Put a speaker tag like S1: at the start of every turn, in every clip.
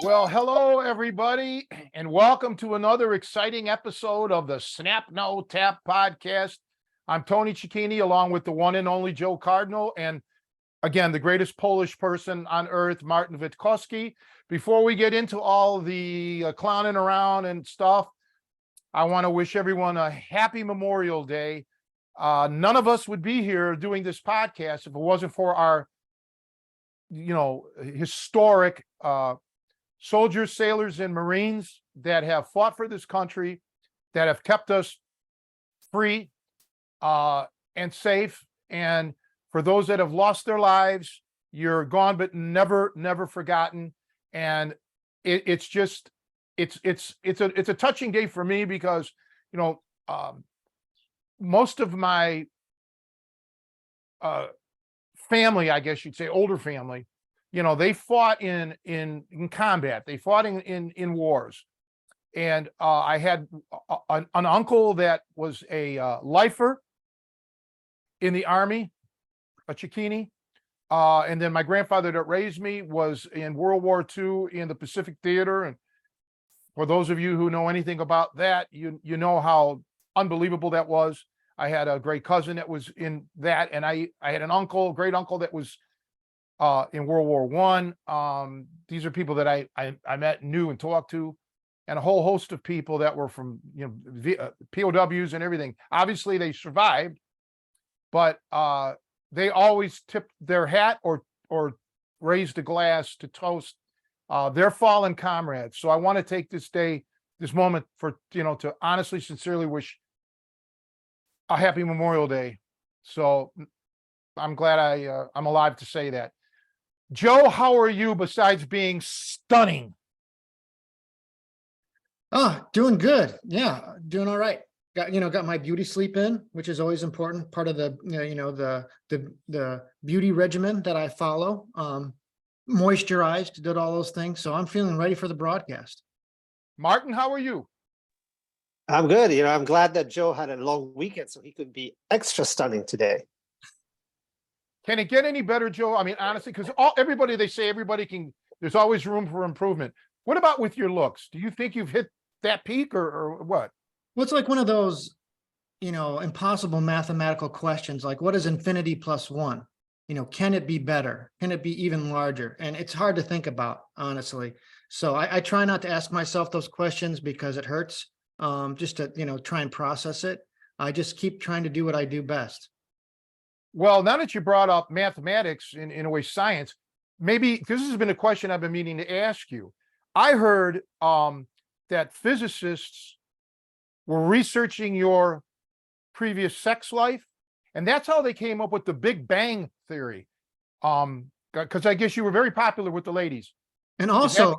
S1: Well, hello, everybody, and welcome to another exciting episode of the Snap No Tap podcast. I'm Tony Cecchine, along with the one and only Joe Cardinal, and again, the greatest Polish person on earth, Martin Witkowski. Before we get into all the clowning around and stuff, I want to wish everyone a happy Memorial Day. None of us would be here doing this podcast if it wasn't for our, historic soldiers, sailors, and Marines that have fought for this country, that have kept us free and safe. And for those that have lost their lives, you're gone but never forgotten. And it's a touching day for me because most of my family, I guess you'd say, older family, they fought in combat. They fought in wars. And I had an uncle that was a lifer in the Army, a Cecchine. And then my grandfather that raised me was in World War II in the Pacific Theater. And for those of you who know anything about that, you know how unbelievable that was. I had a great cousin that was in that, and I had an uncle, great uncle, that was in World War I. These are people that I met, knew, and talked to, and a whole host of people that were from POWs and everything. Obviously, they survived, but they always tipped their hat or raised a glass to toast their fallen comrades. So I want to take this moment for to honestly, sincerely wish a happy Memorial Day. So I'm glad I'm alive to say that. Joe, how are you besides being stunning?
S2: Oh, doing good. Yeah, doing all right. Got my beauty sleep in, which is always important, part of the the beauty regimen that I follow. Moisturized, did all those things. So I'm feeling ready for the broadcast.
S1: Martin, how are you?
S3: I'm good. I'm glad that Joe had a long weekend so he could be extra stunning today.
S1: Can it get any better, Joe? I mean, honestly, because everybody can, there's always room for improvement. What about with your looks? Do you think you've hit that peak or what?
S2: Well, it's like one of those, impossible mathematical questions, like what is infinity plus one? Can it be better? Can it be even larger? And it's hard to think about, honestly. So I try not to ask myself those questions because it hurts, just to, try and process it. I just keep trying to do what I do best.
S1: Well, now that you brought up mathematics, in a way, science, maybe, because this has been a question I've been meaning to ask you. I heard that physicists were researching your previous sex life, and that's how they came up with the Big Bang theory. Because I guess you were very popular with the ladies.
S2: And also,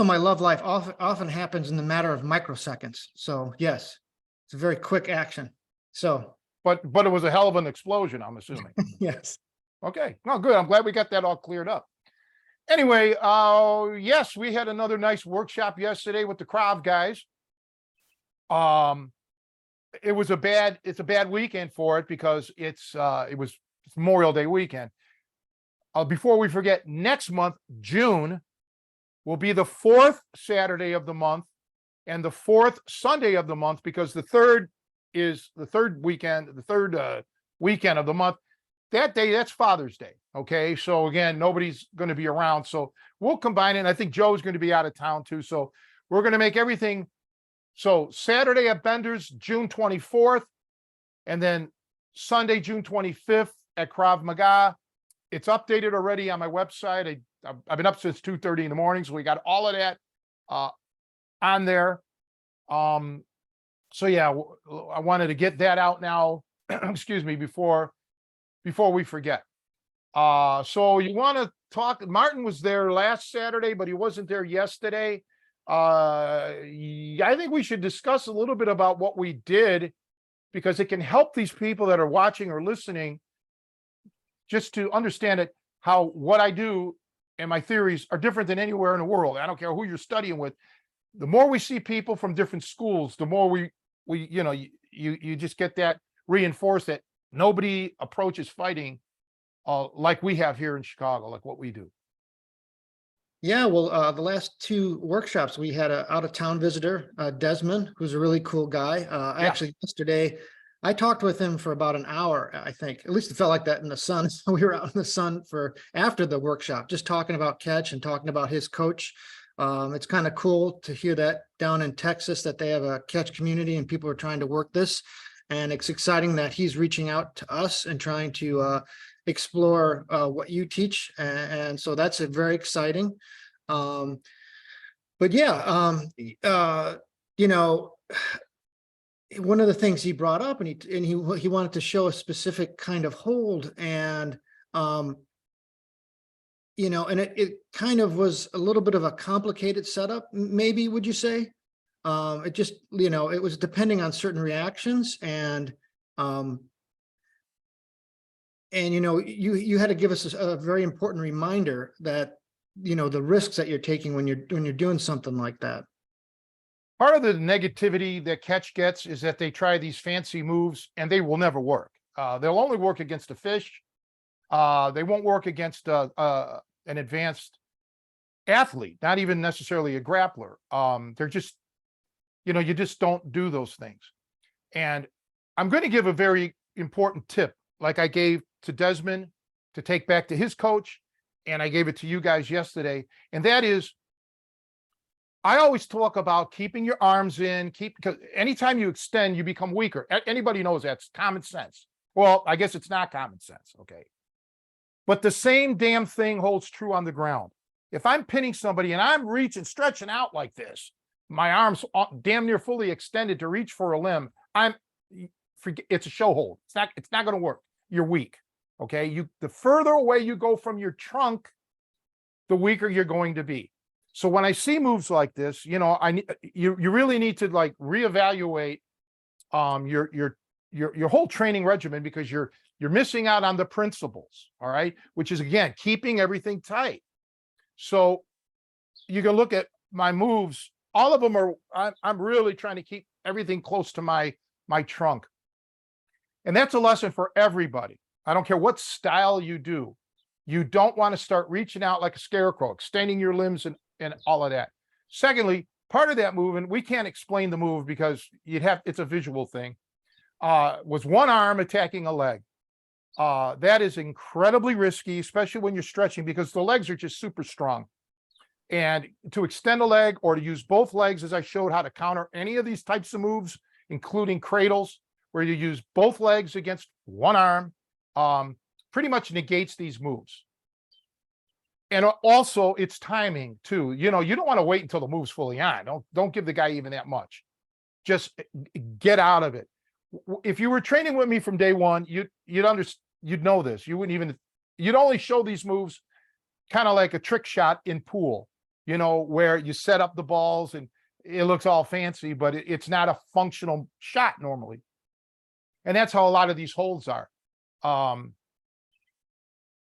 S2: my love life often happens in the matter of microseconds. So yes, it's a very quick action. So.
S1: But it was a hell of an explosion, I'm assuming.
S2: Yes.
S1: Okay. No, good. I'm glad we got that all cleared up. Anyway, yes, we had another nice workshop yesterday with the Krav guys. It's a bad weekend for it because it was Memorial Day weekend. Before we forget, next month, June, will be the fourth Saturday of the month and the fourth Sunday of the month, because the third is the third weekend of the month. That day, that's Father's Day. Okay. So again, nobody's going to be around. So we'll combine it. And I think Joe's going to be out of town too. So we're going to make everything. So Saturday at Bender's, June 24th, and then Sunday, June 25th at Krav Maga. it's updated already on my website. I've been up since 2:30 in the morning, so we got all of that on there. So yeah, I wanted to get that out now, excuse me, before we forget. So you want to talk, Martin was there last Saturday, but he wasn't there yesterday. I think we should discuss a little bit about what we did, because it can help these people that are watching or listening just to understand it, how what I do and my theories are different than anywhere in the world. I don't care who you're studying with. The more we see people from different schools, the more we you just get that reinforced that nobody approaches fighting like we have here in Chicago, like what we do.
S2: Yeah, well, the last two workshops, we had a out-of-town visitor, Desmond, who's a really cool guy.
S1: Yeah.
S2: Actually, yesterday, I talked with him for about an hour, I think. At least it felt like that in the sun. We were out in the sun for after the workshop, just talking about catch and talking about his coach. It's kind of cool to hear that down in Texas, that they have a catch community and people are trying to work this. And it's exciting that he's reaching out to us and trying to explore what you teach. And so that's very exciting. But yeah, you know, one of the things he brought up, and he wanted to show a specific kind of hold, and you know, and it kind of was a little bit of a complicated setup, maybe, would you say? It just, you know, it was depending on certain reactions, and you know, you had to give us a very important reminder that, you know, the risks that you're taking when you're doing something like that.
S1: Part of the negativity that catch gets is that they try these fancy moves and they will never work. They'll only work against a fish. They won't work against an advanced athlete, not even necessarily a grappler. They're just, you know, you just don't do those things. And I'm going to give a very important tip, like I gave to Desmond to take back to his coach, and I gave it to you guys yesterday. And that is, I always talk about keeping your arms in, because anytime you extend, you become weaker. Anybody knows that's common sense. Well, I guess it's not common sense. Okay. But the same damn thing holds true on the ground. If I'm pinning somebody and I'm reaching, stretching out like this, my arms damn near fully extended to reach for a limb, it's a show hold. It's not going to work. You're weak. Okay. The further away you go from your trunk, the weaker you're going to be. So when I see moves like this, you know, you really need to like reevaluate your whole training regimen, because you're missing out on the principles. All right, which is, again, keeping everything tight. So you can look at my moves. All of them are, I'm really trying to keep everything close to my trunk. And that's a lesson for everybody. I don't care what style you do. You don't want to start reaching out like a scarecrow, extending your limbs and all of that. Secondly, part of that move, and we can't explain the move because it's a visual thing, was one arm attacking a leg. That is incredibly risky, especially when you're stretching, because the legs are just super strong. And to extend a leg or to use both legs, as I showed how to counter any of these types of moves, including cradles, where you use both legs against one arm, pretty much negates these moves. And also it's timing too. You know, you don't want to wait until the move's fully on. Don't give the guy even that much. Just get out of it. If you were training with me from day one, you'd know this. You'd only show these moves kind of like a trick shot in pool, you know, where you set up the balls and it looks all fancy, but it's not a functional shot normally. And that's how a lot of these holds are.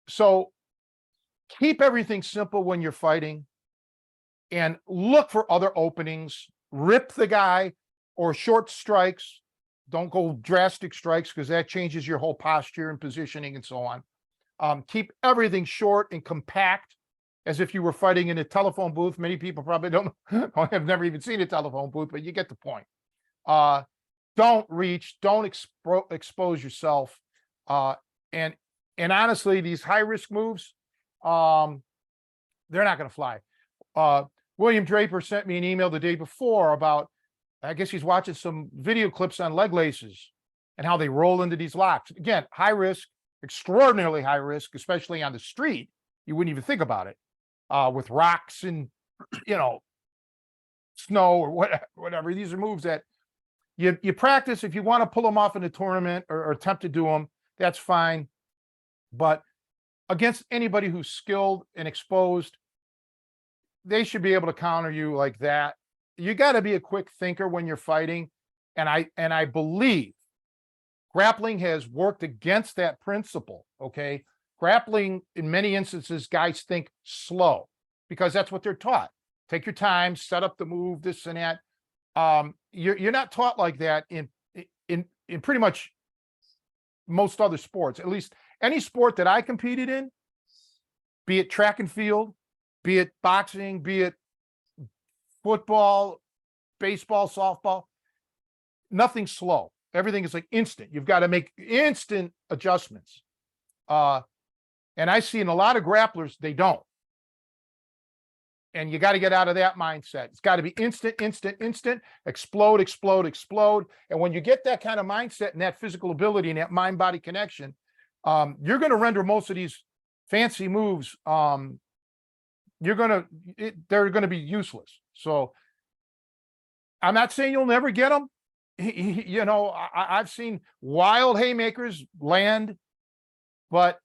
S1: So keep everything simple when you're fighting and look for other openings. Rip the guy or short strikes. Don't go drastic strikes, because that changes your whole posture and positioning and so on. Keep everything short and compact, as if you were fighting in a telephone booth. Many people probably have never even seen a telephone booth, but you get the point. Don't reach, don't expose yourself. And honestly, these high risk moves, they're not going to fly. William Draper sent me an email the day before about, I guess he's watching some video clips on leg laces and how they roll into these locks. Again, high risk, extraordinarily high risk, especially on the street. You wouldn't even think about it, with rocks and, you know, snow or whatever. These are moves that you practice. If you want to pull them off in a tournament or attempt to do them, that's fine. But against anybody who's skilled and exposed, they should be able to counter you like that. You got to be a quick thinker when you're fighting. And I believe grappling has worked against that principle. Okay. Grappling, in many instances, guys think slow because that's what they're taught. Take your time, set up the move, this and that. You're not taught like that in pretty much most other sports. At least any sport that I competed in, be it track and field, be it boxing, be it football, baseball, softball, nothing slow. Everything is like instant. You've got to make instant adjustments. And I see in a lot of grapplers, they don't. And you got to get out of that mindset. It's got to be instant, instant, instant, explode, explode, explode. And when you get that kind of mindset and that physical ability and that mind-body connection, you're going to render most of these fancy moves. They're going to be useless. So I'm not saying you'll never get them. You know, I've seen wild haymakers land, but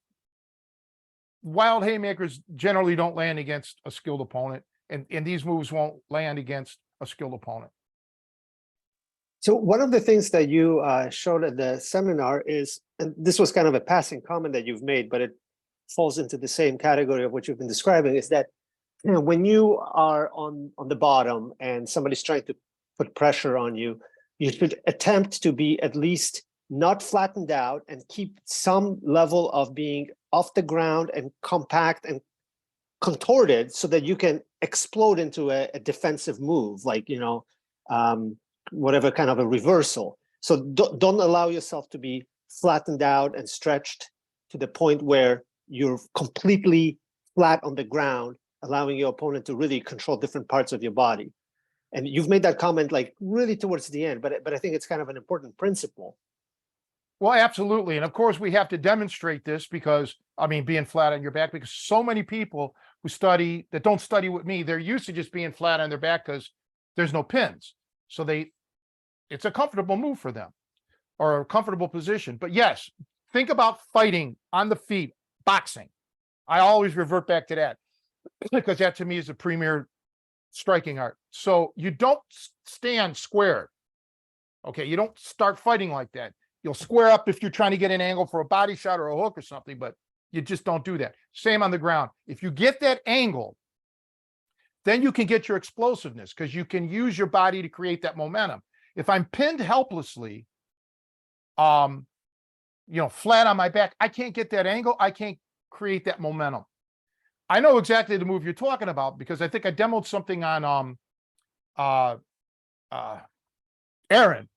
S1: wild haymakers generally don't land against a skilled opponent, and these moves won't land against a skilled opponent.
S3: So one of the things that you showed at the seminar is, and this was kind of a passing comment that you've made, but it falls into the same category of what you've been describing, is that, you know, when you are on the bottom and somebody's trying to put pressure on you, you should attempt to be at least not flattened out and keep some level of being off the ground and compact and contorted so that you can explode into a defensive move, like, you know, whatever kind of a reversal. So don't allow yourself to be flattened out and stretched to the point where you're completely flat on the ground, allowing your opponent to really control different parts of your body. And you've made that comment like really towards the end, but I think it's kind of an important principle.
S1: Well, absolutely. And of course, we have to demonstrate this because, I mean, being flat on your back, because so many people who study that don't study with me, they're used to just being flat on their back because there's no pins. So it's a comfortable move for them or a comfortable position. But yes, think about fighting on the feet, boxing. I always revert back to that because that to me is the premier striking art. So you don't stand squared. Okay. You don't start fighting like that. You'll square up if you're trying to get an angle for a body shot or a hook or something, but you just don't do that. Same on the ground. If you get that angle, then you can get your explosiveness because you can use your body to create that momentum. If I'm pinned helplessly, you know, flat on my back, I can't get that angle. I can't create that momentum. I know exactly the move you're talking about because I think I demoed something on Aaron,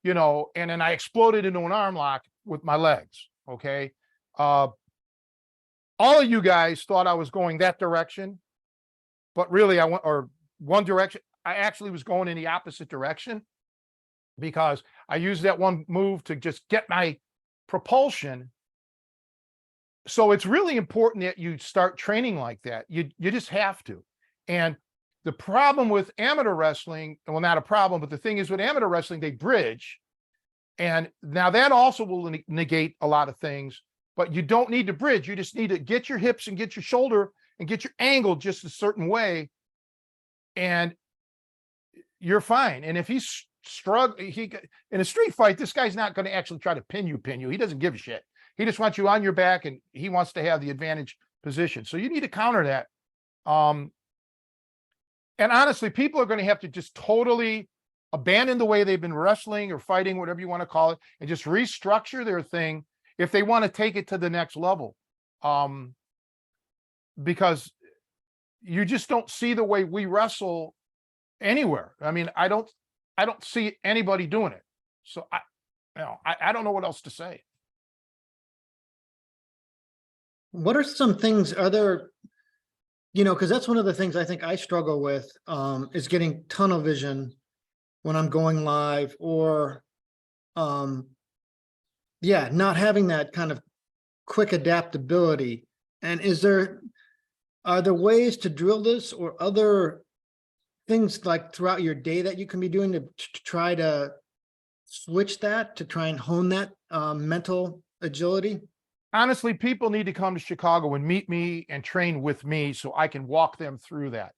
S1: you know, and then I exploded into an arm lock with my legs. Okay. All of you guys thought I was going that direction, but really I went, or one direction. I actually was going in the opposite direction because I used that one move to just get my propulsion. So it's really important that you start training like that. You just have to. And the problem with amateur wrestling, well, not a problem, but the thing is with amateur wrestling, they bridge. And now that also will negate a lot of things, but you don't need to bridge. You just need to get your hips and get your shoulder and get your angle just a certain way. And you're fine. And if he's struggling, in a street fight, this guy's not going to actually try to pin you. He doesn't give a shit. He just wants you on your back and he wants to have the advantage position. So you need to counter that. And honestly, people are going to have to just totally abandon the way they've been wrestling or fighting, whatever you want to call it, and just restructure their thing if they want to take it to the next level. Because you just don't see the way we wrestle anywhere. I mean, I don't see anybody doing it. So I don't know what else to say.
S2: What are some things, are there, you know, because that's one of the things I think I struggle with, is getting tunnel vision when I'm going live, or yeah, not having that kind of quick adaptability. And are there ways to drill this or other things like throughout your day that you can be doing to try to switch that, to try and hone that mental agility?
S1: Honestly, people need to come to Chicago and meet me and train with me so I can walk them through that.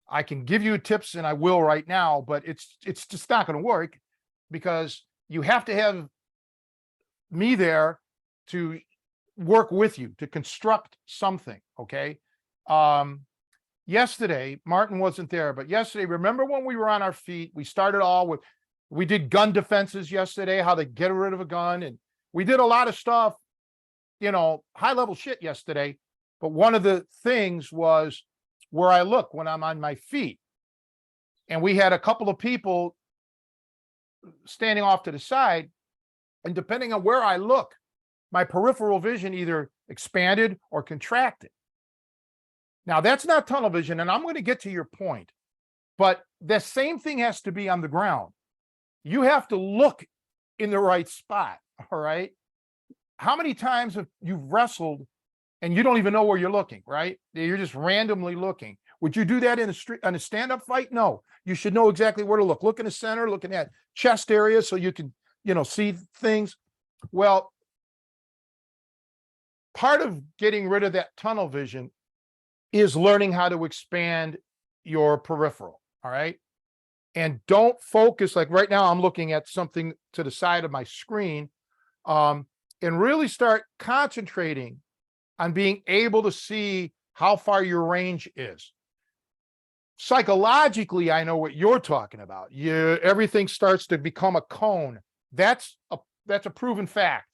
S1: I can give you tips and I will right now, but it's just not going to work because you have to have me there to work with you to construct something. Okay. Yesterday, Martin wasn't there, but yesterday, remember when we were on our feet, we started all with, we did gun defenses yesterday, how to get rid of a gun. And we did a lot of stuff, you know, high level shit yesterday. But one of the things was where I look when I'm on my feet. And we had a couple of people standing off to the side. And depending on where I look, my peripheral vision either expanded or contracted. Now, that's not tunnel vision, and I'm going to get to your point, but the same thing has to be on the ground. You have to look in the right spot, all right? How many times have you wrestled and you don't even know where you're looking, right? You're just randomly looking. Would you do that in a stand-up fight? No. You should know exactly where to look. Look in the center, looking at chest area so you can, you know, see things. Well, part of getting rid of that tunnel vision is learning how to expand your peripheral, all right? And don't focus, like right now I'm looking at something to the side of my screen, and really start concentrating on being able to see how far your range is. Psychologically, I know what you're talking about. Everything starts to become a cone. That's a proven fact.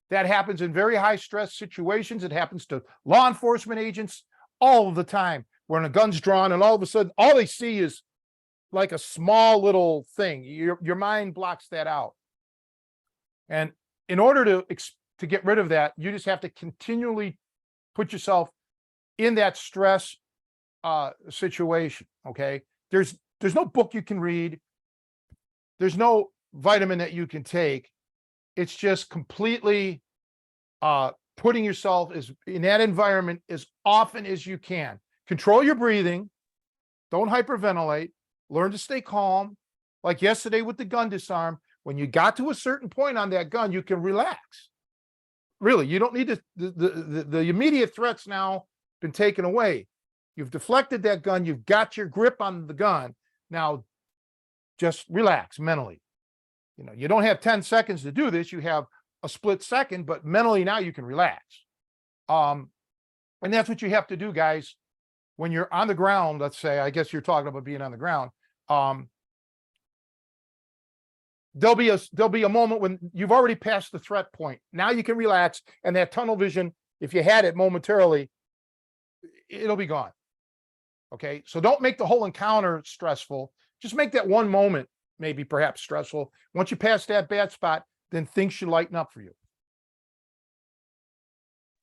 S1: That happens in very high stress situations. It happens to law enforcement agents all the time when a gun's drawn and all of a sudden all they see is like a small little thing. Your mind blocks that out. And in order to get rid of that, you just have to continually put yourself in that stress situation. Okay. There's no book you can read. There's no vitamin that you can take. It's just completely putting yourself in that environment as often as you can. Control your breathing. Don't hyperventilate. Learn to stay calm. Like yesterday with the gun disarm, when you got to a certain point on that gun, you can relax. Really, you don't need the immediate threats now been taken away. You've deflected that gun. You've got your grip on the gun. Now, just relax mentally. You know, you don't have 10 seconds to do this. You have a split second, but mentally now you can relax. And that's what you have to do, guys. When you're on the ground, let's say, I guess you're talking about being on the ground. There'll be a moment when you've already passed the threat point. Now you can relax, and that tunnel vision, if you had it momentarily, it'll be gone. Okay, so don't make the whole encounter stressful. Just make that one moment maybe perhaps stressful. Once you pass that bad spot, then things should lighten up for you.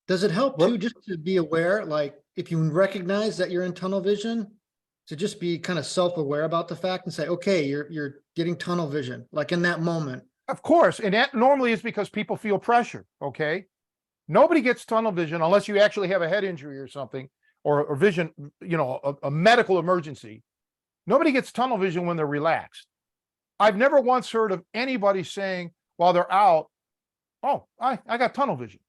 S2: Does it help too, just to be aware, like if you recognize that you're in tunnel vision, to just be kind of self-aware about the fact and say, okay, you're getting tunnel vision, like in that moment.
S1: Of course, and that normally is because people feel pressure, okay? Nobody gets tunnel vision unless you actually have a head injury or something, or vision, you know, a medical emergency. Nobody gets tunnel vision when they're relaxed. I've never once heard of anybody saying while they're out, oh, I got tunnel vision.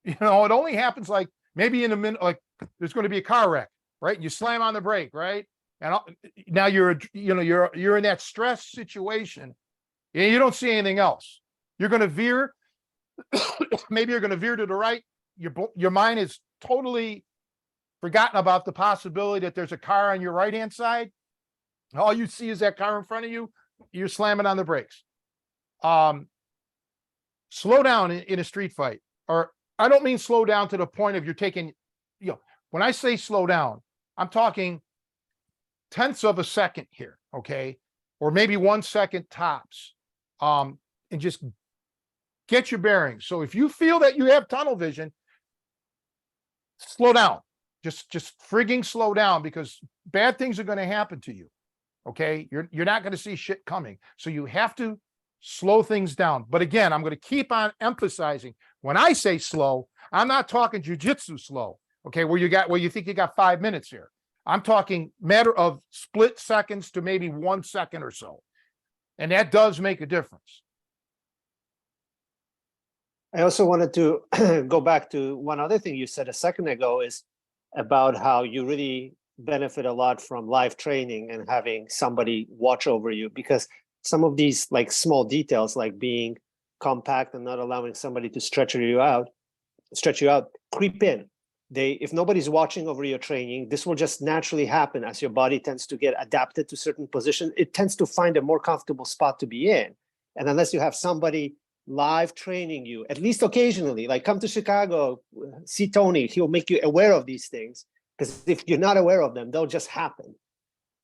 S1: You know, it only happens like maybe in a minute, like there's going to be a car wreck, right? You slam on the brake, right? And now you're in that stress situation and you don't see anything else. You're going to veer. Maybe you're going to veer to the right. Your mind is totally forgotten about the possibility that there's a car on your right-hand side. All you see is that car in front of you. You're slamming on the brakes. Slow down in a street fight, or I don't mean slow down to the point of you're taking, you know, when I say slow down, I'm talking tenths of a second here, okay? Or maybe 1 second tops, and just get your bearings. So if you feel that you have tunnel vision, slow down. Just frigging slow down, because bad things are going to happen to you. Okay, you're not going to see shit coming. So you have to slow things down. But again, I'm going to keep on emphasizing when I say slow, I'm not talking jujitsu slow, okay, where you think you got 5 minutes here. I'm talking matter of split seconds to maybe 1 second or so. And that does make a difference.
S3: I also wanted to go back to one other thing you said a second ago is about how you really benefit a lot from live training and having somebody watch over you, because some of these like small details, like being compact and not allowing somebody to stretch you out, creep in. If nobody's watching over your training, this will just naturally happen as your body tends to get adapted to certain positions. It tends to find a more comfortable spot to be in. And unless you have somebody live training you, at least occasionally, like come to Chicago, see Tony, he'll make you aware of these things. Because if you're not aware of them, they'll just happen.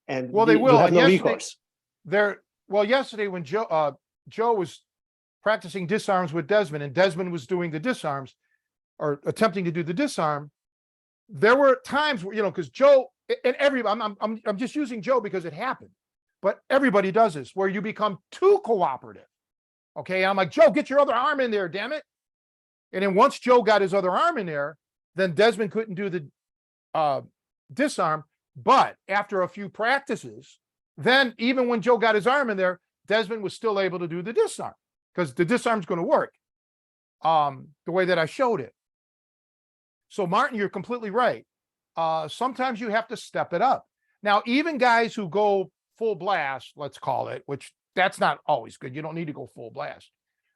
S3: And
S1: Well, they will.
S3: you have
S1: And
S3: no
S1: yesterday-
S3: recourse.
S1: Yesterday when Joe was practicing disarms with Desmond, and Desmond was doing the disarms or attempting to do the disarm, there were times where, because Joe and I'm just using Joe because it happened, but everybody does this, where you become too cooperative. Okay. I'm like, Joe, get your other arm in there, damn it. And then once Joe got his other arm in there, then Desmond couldn't do the disarm. But after a few practices, then even when Joe got his arm in there, Desmond was still able to do the disarm, because the disarm's going to work the way that I showed it. So Martin, you're completely right. Sometimes you have to step it up. Now, even guys who go full blast, let's call it, which that's not always good. You don't need to go full blast.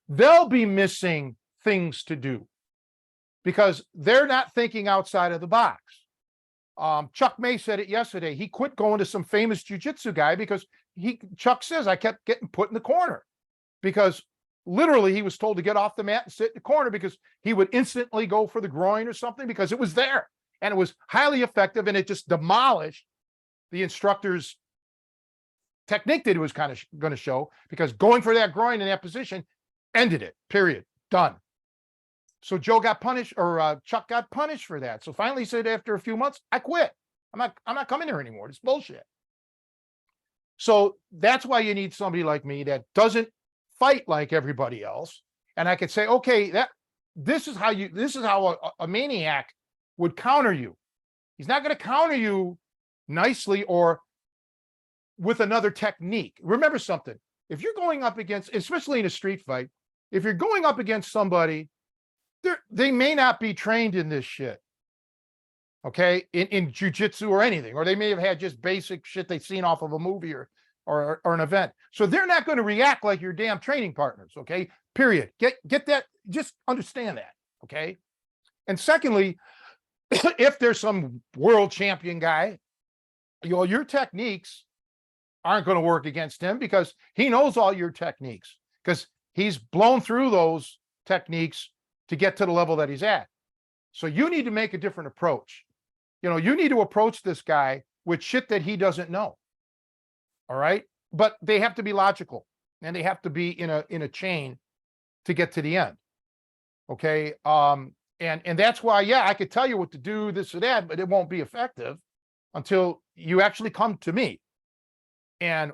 S1: They'll be missing things to do because they're not thinking outside of the box. Chuck May said it yesterday. He quit going to some famous jiu-jitsu guy because Chuck says, I kept getting put in the corner because literally he was told to get off the mat and sit in the corner because he would instantly go for the groin or something because it was there and it was highly effective, and it just demolished the instructor's technique that it was kind of going to show, because going for that groin in that position ended it, period, done. So Joe got punished, or Chuck got punished for that. So finally he said, after a few months, I quit. I'm not coming here anymore. It's bullshit. So that's why you need somebody like me that doesn't fight like everybody else. And I could say, okay, this is how a maniac would counter you. He's not going to counter you nicely or with another technique. Remember something. If you're going up against, especially in a street fight, if you're going up against somebody, they may not be trained in this shit. Okay, in jiu-jitsu or anything, or they may have had just basic shit they've seen off of a movie or an event. So they're not going to react like your damn training partners. Okay, period. Get that. Just understand that. Okay. And secondly, if there's some world champion guy, your techniques aren't going to work against him because he knows all your techniques, because he's blown through those techniques to get to the level that he's at. So you need to make a different approach. You need to approach this guy with shit that he doesn't know. All right. But they have to be logical, and they have to be in a chain to get to the end. Okay. And that's why, yeah, I could tell you what to do, this or that, but it won't be effective until you actually come to me and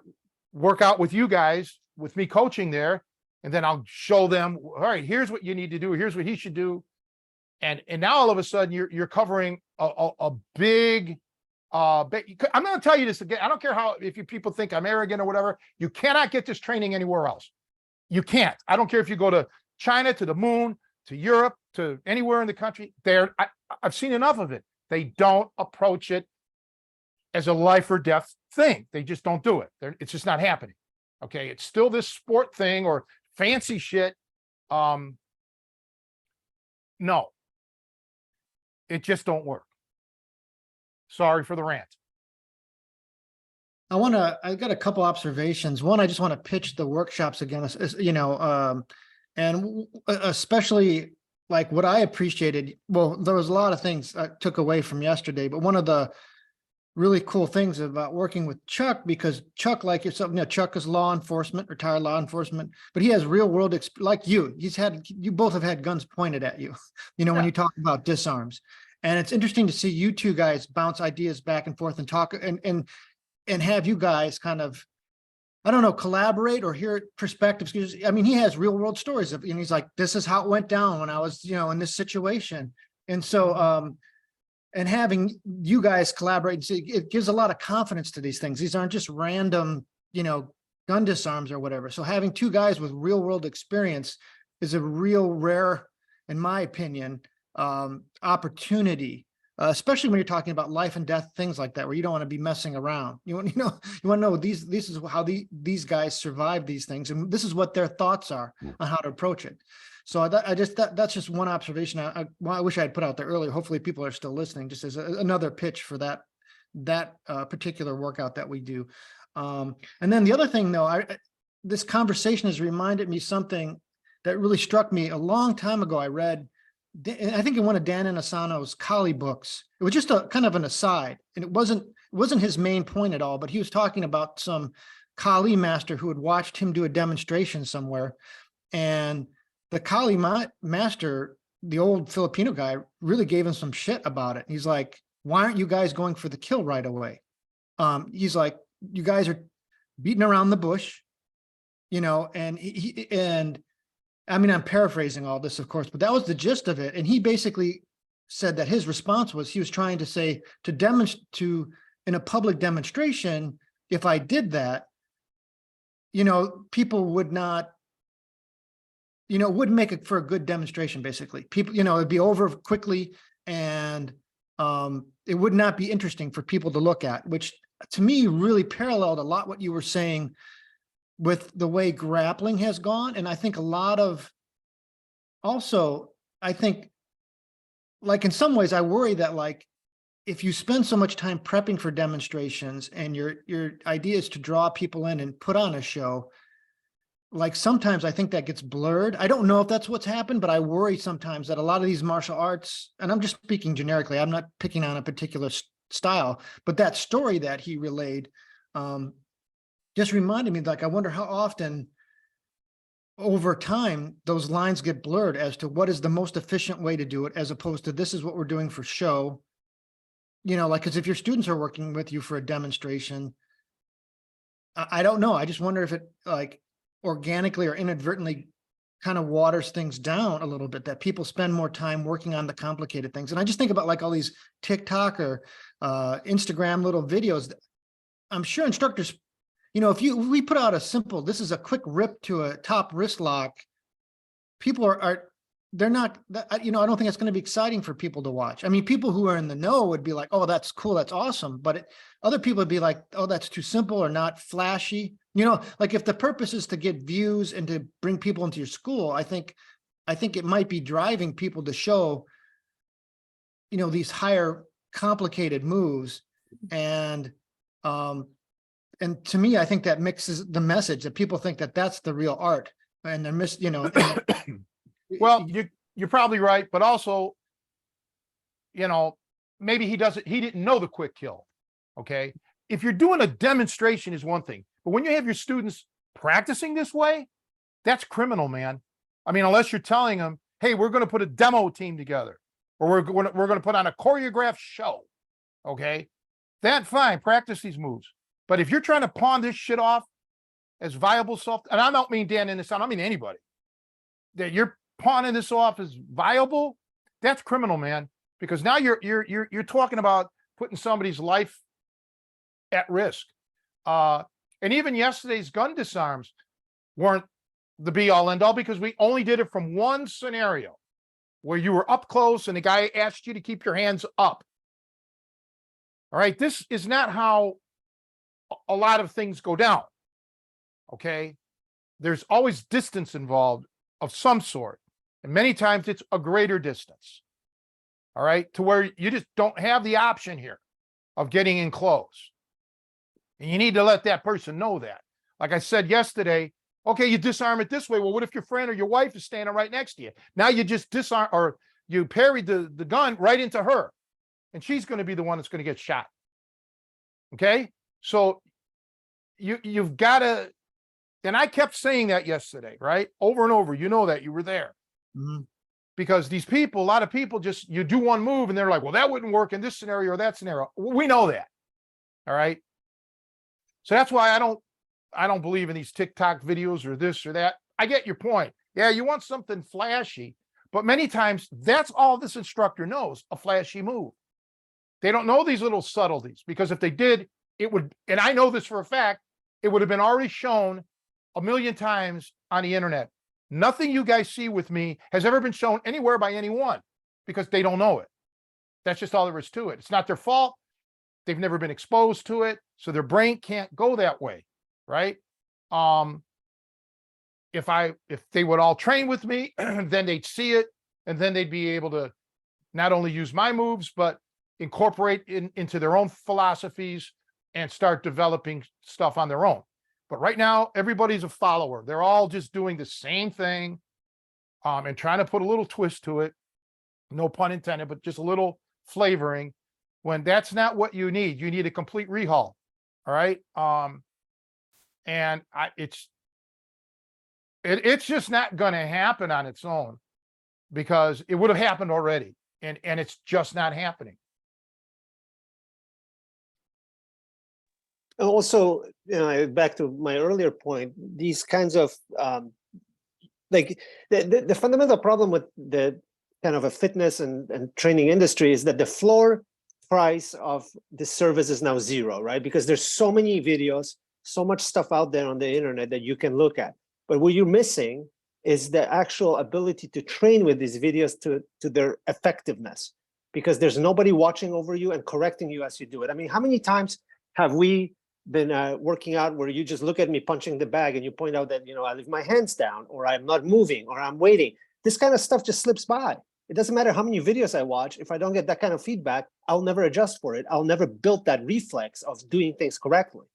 S1: work out with you guys, with me coaching there. And then I'll show them, all right, here's what you need to do. Here's what he should do. And now all of a sudden you're covering a big, I'm going to tell you this again. I don't care if you people think I'm arrogant or whatever, you cannot get this training anywhere else. You can't. I don't care if you go to China, to the moon, to Europe, to anywhere in the country. I've seen enough of it. They don't approach it as a life or death thing. They just don't do it. It's just not happening. Okay. It's still this sport thing or fancy shit. No, it just don't work. Sorry for the rant.
S2: I got a couple observations. One, I just want to pitch the workshops again, and especially like what I appreciated. Well, there was a lot of things I took away from yesterday, but one of the really cool things about working with Chuck, because Chuck, like yourself, Chuck is law enforcement, retired law enforcement, but he has real world like you. You both have had guns pointed at you, when you talk about disarms. And it's interesting to see you two guys bounce ideas back and forth and talk and have you guys kind of I don't know, collaborate or hear perspectives. 'Cause, I mean, he has real world stories of, and he's like, this is how it went down when I was, in this situation. And so, and having you guys collaborate, it gives a lot of confidence to these things. These aren't just random, gun disarms or whatever. So having two guys with real world experience is a real rare, in my opinion, opportunity, especially when you're talking about life and death, things like that, where you don't want to be messing around. You want to know this is how these guys survive these things, and this is what their thoughts are on how to approach it. So that's just one observation I wish I had put out there earlier. Hopefully people are still listening, just as another pitch for that particular workout that we do. And then the other thing, though, this conversation has reminded me something that really struck me a long time ago. I read, I think in one of Dan Inosanto's Kali books. It was just a kind of an aside, and it wasn't his main point at all, but he was talking about some Kali master who had watched him do a demonstration somewhere, and the Kali master, the old Filipino guy, really gave him some shit about it. He's like, why aren't you guys going for the kill right away? He's like, you guys are beating around the bush, and I mean, I'm paraphrasing all this, of course, but that was the gist of it. And he basically said that his response was, he was trying to say, in a public demonstration, if I did that, people would not, wouldn't make it for a good demonstration, basically. People, it'd be over quickly, and it would not be interesting for people to look at, which to me really paralleled a lot what you were saying with the way grappling has gone. And I think I think, like, in some ways I worry that, like, if you spend so much time prepping for demonstrations and your idea is to draw people in and put on a show, like, sometimes I think that gets blurred. I don't know if that's what's happened, but I worry sometimes that a lot of these martial arts, and I'm just speaking generically, I'm not picking on a particular style, but that story that he relayed just reminded me, like, I wonder how often over time those lines get blurred as to what is the most efficient way to do it, as opposed to this is what we're doing for show. Like, because if your students are working with you for a demonstration, I don't know. I just wonder if it, like, organically or inadvertently kind of waters things down a little bit, that people spend more time working on the complicated things. And I just think about, like, all these TikTok or Instagram little videos. I'm sure instructors, if we put out a simple, this is a quick rip to a top wrist lock, people they're not, I don't think it's going to be exciting for people to watch. I mean, people who are in the know would be like, oh, that's cool, that's awesome. But other people would be like, oh, that's too simple or not flashy. Like, if the purpose is to get views and to bring people into your school, I think it might be driving people to show, these higher complicated moves. And to me, I think that mixes the message, that people think that that's the real art, and they're
S1: Well, you're probably right, but also, maybe he didn't know the quick kill. Okay. If you're doing a demonstration is one thing, but when you have your students practicing this way, that's criminal, man. I mean, unless you're telling them, hey, we're going to put a demo team together, or we're going to put on a choreographed show. Okay. That's fine. Practice these moves. But if you're trying to pawn this shit off as viable self, and I don't mean Dan in this, I don't mean anybody, that you're pawning this off as viable, that's criminal, man. Because now you're talking about putting somebody's life at risk. And even yesterday's gun disarms weren't the be all end all, because we only did it from one scenario where you were up close and the guy asked you to keep your hands up. All right. This is not how a lot of things go down. Okay. There's always distance involved of some sort. And many times it's a greater distance. All right. To where you just don't have the option here of getting in close. And you need to let that person know that. Like I said yesterday, okay, you disarm it this way. Well, what if your friend or your wife is standing right next to you? Now you just disarm, or you parried the gun right into her, and she's going to be the one that's going to get shot. Okay. So you've got to, and I kept saying that yesterday, right? Over and over, that you were there.
S2: Mm-hmm.
S1: Because these people, a lot of people just, you do one move and they're like, well, that wouldn't work in this scenario or that scenario. We know that. All right. So that's why I don't I don't believe in these TikTok videos or this or that. I get your point. Yeah, you want something flashy, but many times that's all this instructor knows, a flashy move. They don't know these little subtleties, because if they did, it would, and I know this for a fact, it would have been already shown a million times on the internet. Nothing you guys see with me has ever been shown anywhere by anyone, because they don't know it. That's just all there is to it. It's not their fault. They've never been exposed to it, so their brain can't go that way, right? If they would all train with me, then they'd see it, and then they'd be able to not only use my moves, but incorporate into their own philosophies and start developing stuff on their own. But right now, everybody's a follower. They're all just doing the same thing, and trying to put a little twist to it. No pun intended, but just a little flavoring, when that's not what you need. You need a complete rehaul. All right. And it's just not going to happen on its own, because it would have happened already, and it's just not happening.
S3: And also, back to my earlier point, these kinds of like the fundamental problem with the kind of a fitness and training industry is that the floor price of the service is now zero, right? Because there's so many videos, so much stuff out there on the internet that you can look at. But what you're missing is the actual ability to train with these videos to their effectiveness, because there's nobody watching over you and correcting you as you do it. I mean, how many times have we been working out where you just look at me punching the bag and you point out that, I leave my hands down, or I'm not moving, or I'm waiting? This kind of stuff just slips by. It doesn't matter how many videos I watch. If I don't get that kind of feedback, I'll never adjust for it. I'll never build that reflex of doing things correctly.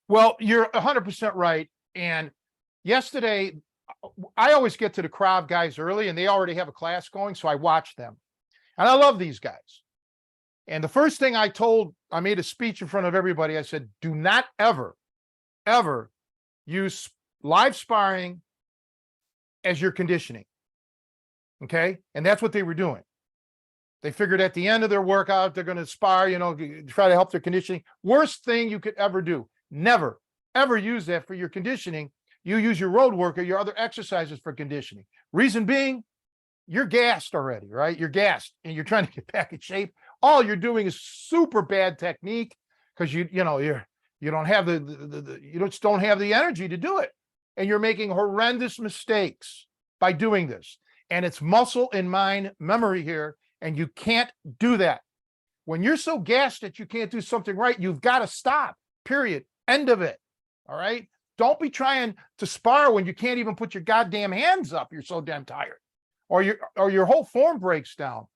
S1: Well, you're 100% right. And yesterday, I always get to the Krav guys early, and they already have a class going, so I watch them. And I love these guys. And the first thing I made a speech in front of everybody. I said, do not ever, ever use live sparring as your conditioning. Okay. And that's what they were doing. They figured at the end of their workout, they're going to spar, try to help their conditioning. Worst thing you could ever do. Never, ever use that for your conditioning. You use your road work or your other exercises for conditioning. Reason being, you're gassed already, right? You're gassed and you're trying to get back in shape. All you're doing is super bad technique, because you don't have you just don't have the energy to do it. And you're making horrendous mistakes by doing this. And it's muscle and mind memory here, and you can't do that. When you're so gassed that you can't do something right, you've got to stop, period, end of it, all right? Don't be trying to spar when you can't even put your goddamn hands up. You're so damn tired, or your whole form breaks down.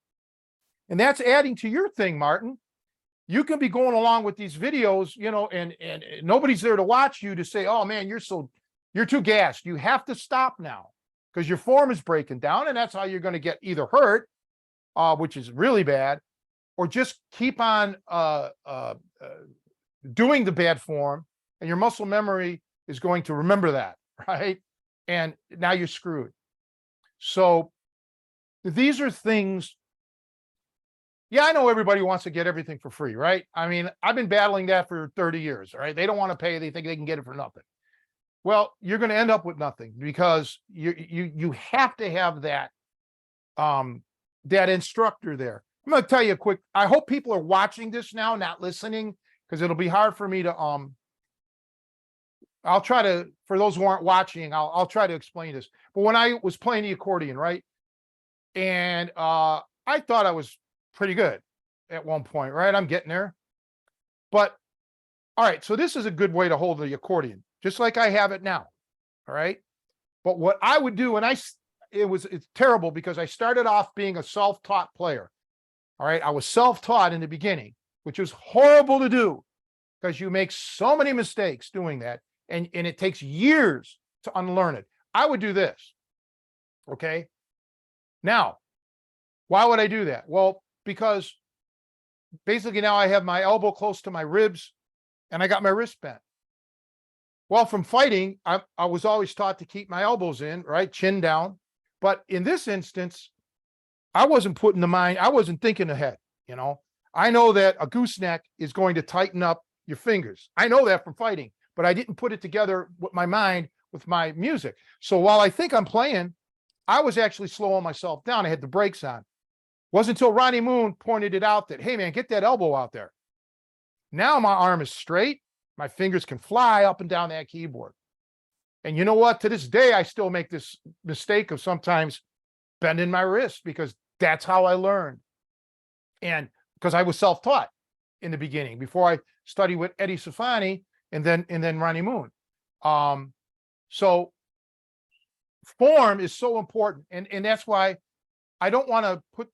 S1: And that's adding to your thing, Martin. You can be going along with these videos, and nobody's there to watch you to say, oh man, you're too gassed. You have to stop now, because your form is breaking down, and that's how you're going to get either hurt, which is really bad, or just keep on doing the bad form, and your muscle memory is going to remember that, right? And now you're screwed. So these are things. Yeah, I know everybody wants to get everything for free, right? I mean, I've been battling that for 30 years, all right? They don't want to pay. They think they can get it for nothing. Well, you're going to end up with nothing, because you have to have that instructor there. I'm going to tell you a quick. I hope people are watching this now, not listening, because it'll be hard for me to I'll try to, for those who aren't watching, I'll try to explain this. But when I was playing the accordion, right, and I thought I was pretty good at one point, right? I'm getting there. But all right, so this is a good way to hold the accordion, just like I have it now. All right. But what I would do, and it's terrible, because I started off being a self-taught player. All right. I was self-taught in the beginning, which was horrible to do, because you make so many mistakes doing that. And it takes years to unlearn it. I would do this. Okay. Now, why would I do that? Well, because basically now I have my elbow close to my ribs, and I got my wrist bent. Well, from fighting, I was always taught to keep my elbows in, right? Chin down. But in this instance, I wasn't I wasn't thinking ahead. I know that a gooseneck is going to tighten up your fingers. I know that from fighting, but I didn't put it together with my mind with my music. So while I think I'm playing, I was actually slowing myself down. I had the brakes on. Wasn't until Ronnie Moon pointed it out that, hey man, get that elbow out there. Now my arm is straight. My fingers can fly up and down that keyboard. And you know what? To this day, I still make this mistake of sometimes bending my wrist because that's how I learned. And because I was self-taught in the beginning before I studied with Eddie Cecchine and then Ronnie Moon. So form is so important. And that's why I don't want to put,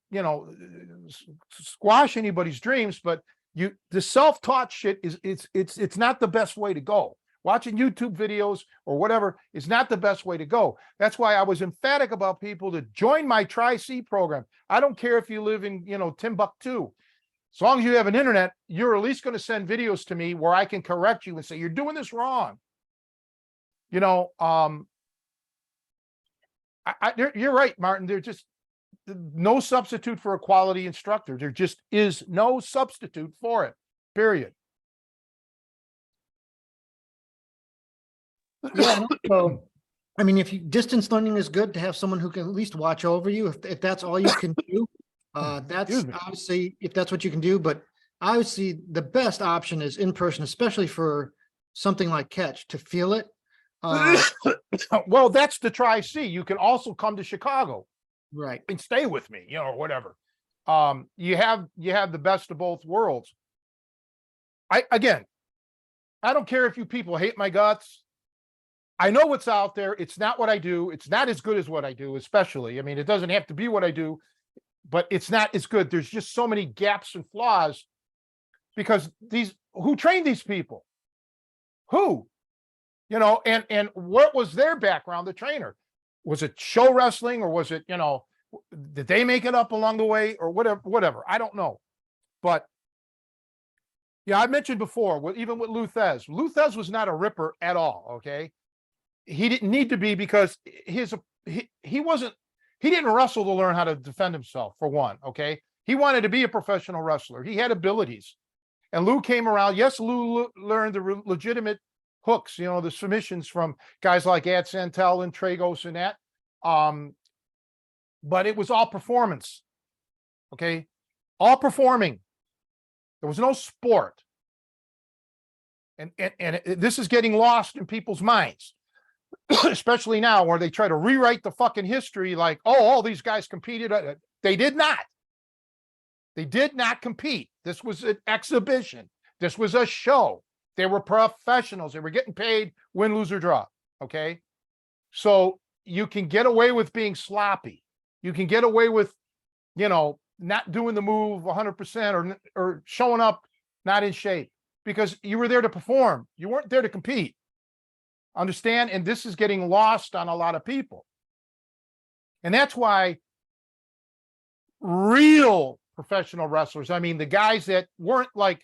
S1: squash anybody's dreams, but the self-taught shit it's not the best way to go. Watching YouTube videos or whatever is not the best way to go. That's why I was emphatic about people to join my Tri-C program. I don't care if you live in, Timbuktu. As long as you have an internet, you're at least going to send videos to me where I can correct you and say, you're doing this wrong. You're right, Martin. There's just no substitute for a quality instructor. There just is no substitute for it, period.
S2: Yeah. And also, I mean, if distance learning is good to have someone who can at least watch over you, if that's all you can do, that's obviously, if that's what you can do, but obviously the best option is in person, especially for something like catch, to feel it.
S1: Well, that's the Tri-C. You can also come to Chicago,
S2: right,
S1: and stay with me, or whatever. You have the best of both worlds. I don't care if you people hate my guts. I know what's out there. It's not what I do. It's not as good as what I do, especially. I mean, it doesn't have to be what I do, but it's not as good. There's just so many gaps and flaws because who trained these people? Who? And what was their background, the trainer? Was it show wrestling or was it, did they make it up along the way or whatever? I don't know. But yeah, I mentioned before, even with Luthez was not a ripper at all. Okay. He didn't need to be because he didn't wrestle to learn how to defend himself, for one. Okay. He wanted to be a professional wrestler. He had abilities. And Lou came around. Yes, Lou learned the legitimate hooks, the submissions from guys like Ad Santel and Tragos and that. But it was all performance. Okay. All performing. There was no sport. And this is getting lost in people's minds, especially now where they try to rewrite the fucking history like, oh, all these guys competed. They did not. They did not compete. This was an exhibition. This was a show. They were professionals. They were getting paid, win, lose, or draw. Okay. So you can get away with being sloppy. You can get away with, not doing the move 100% or showing up not in shape because you were there to perform. You weren't there to compete. Understand? And this is getting lost on a lot of people. And that's why real professional wrestlers, I mean, the guys that weren't like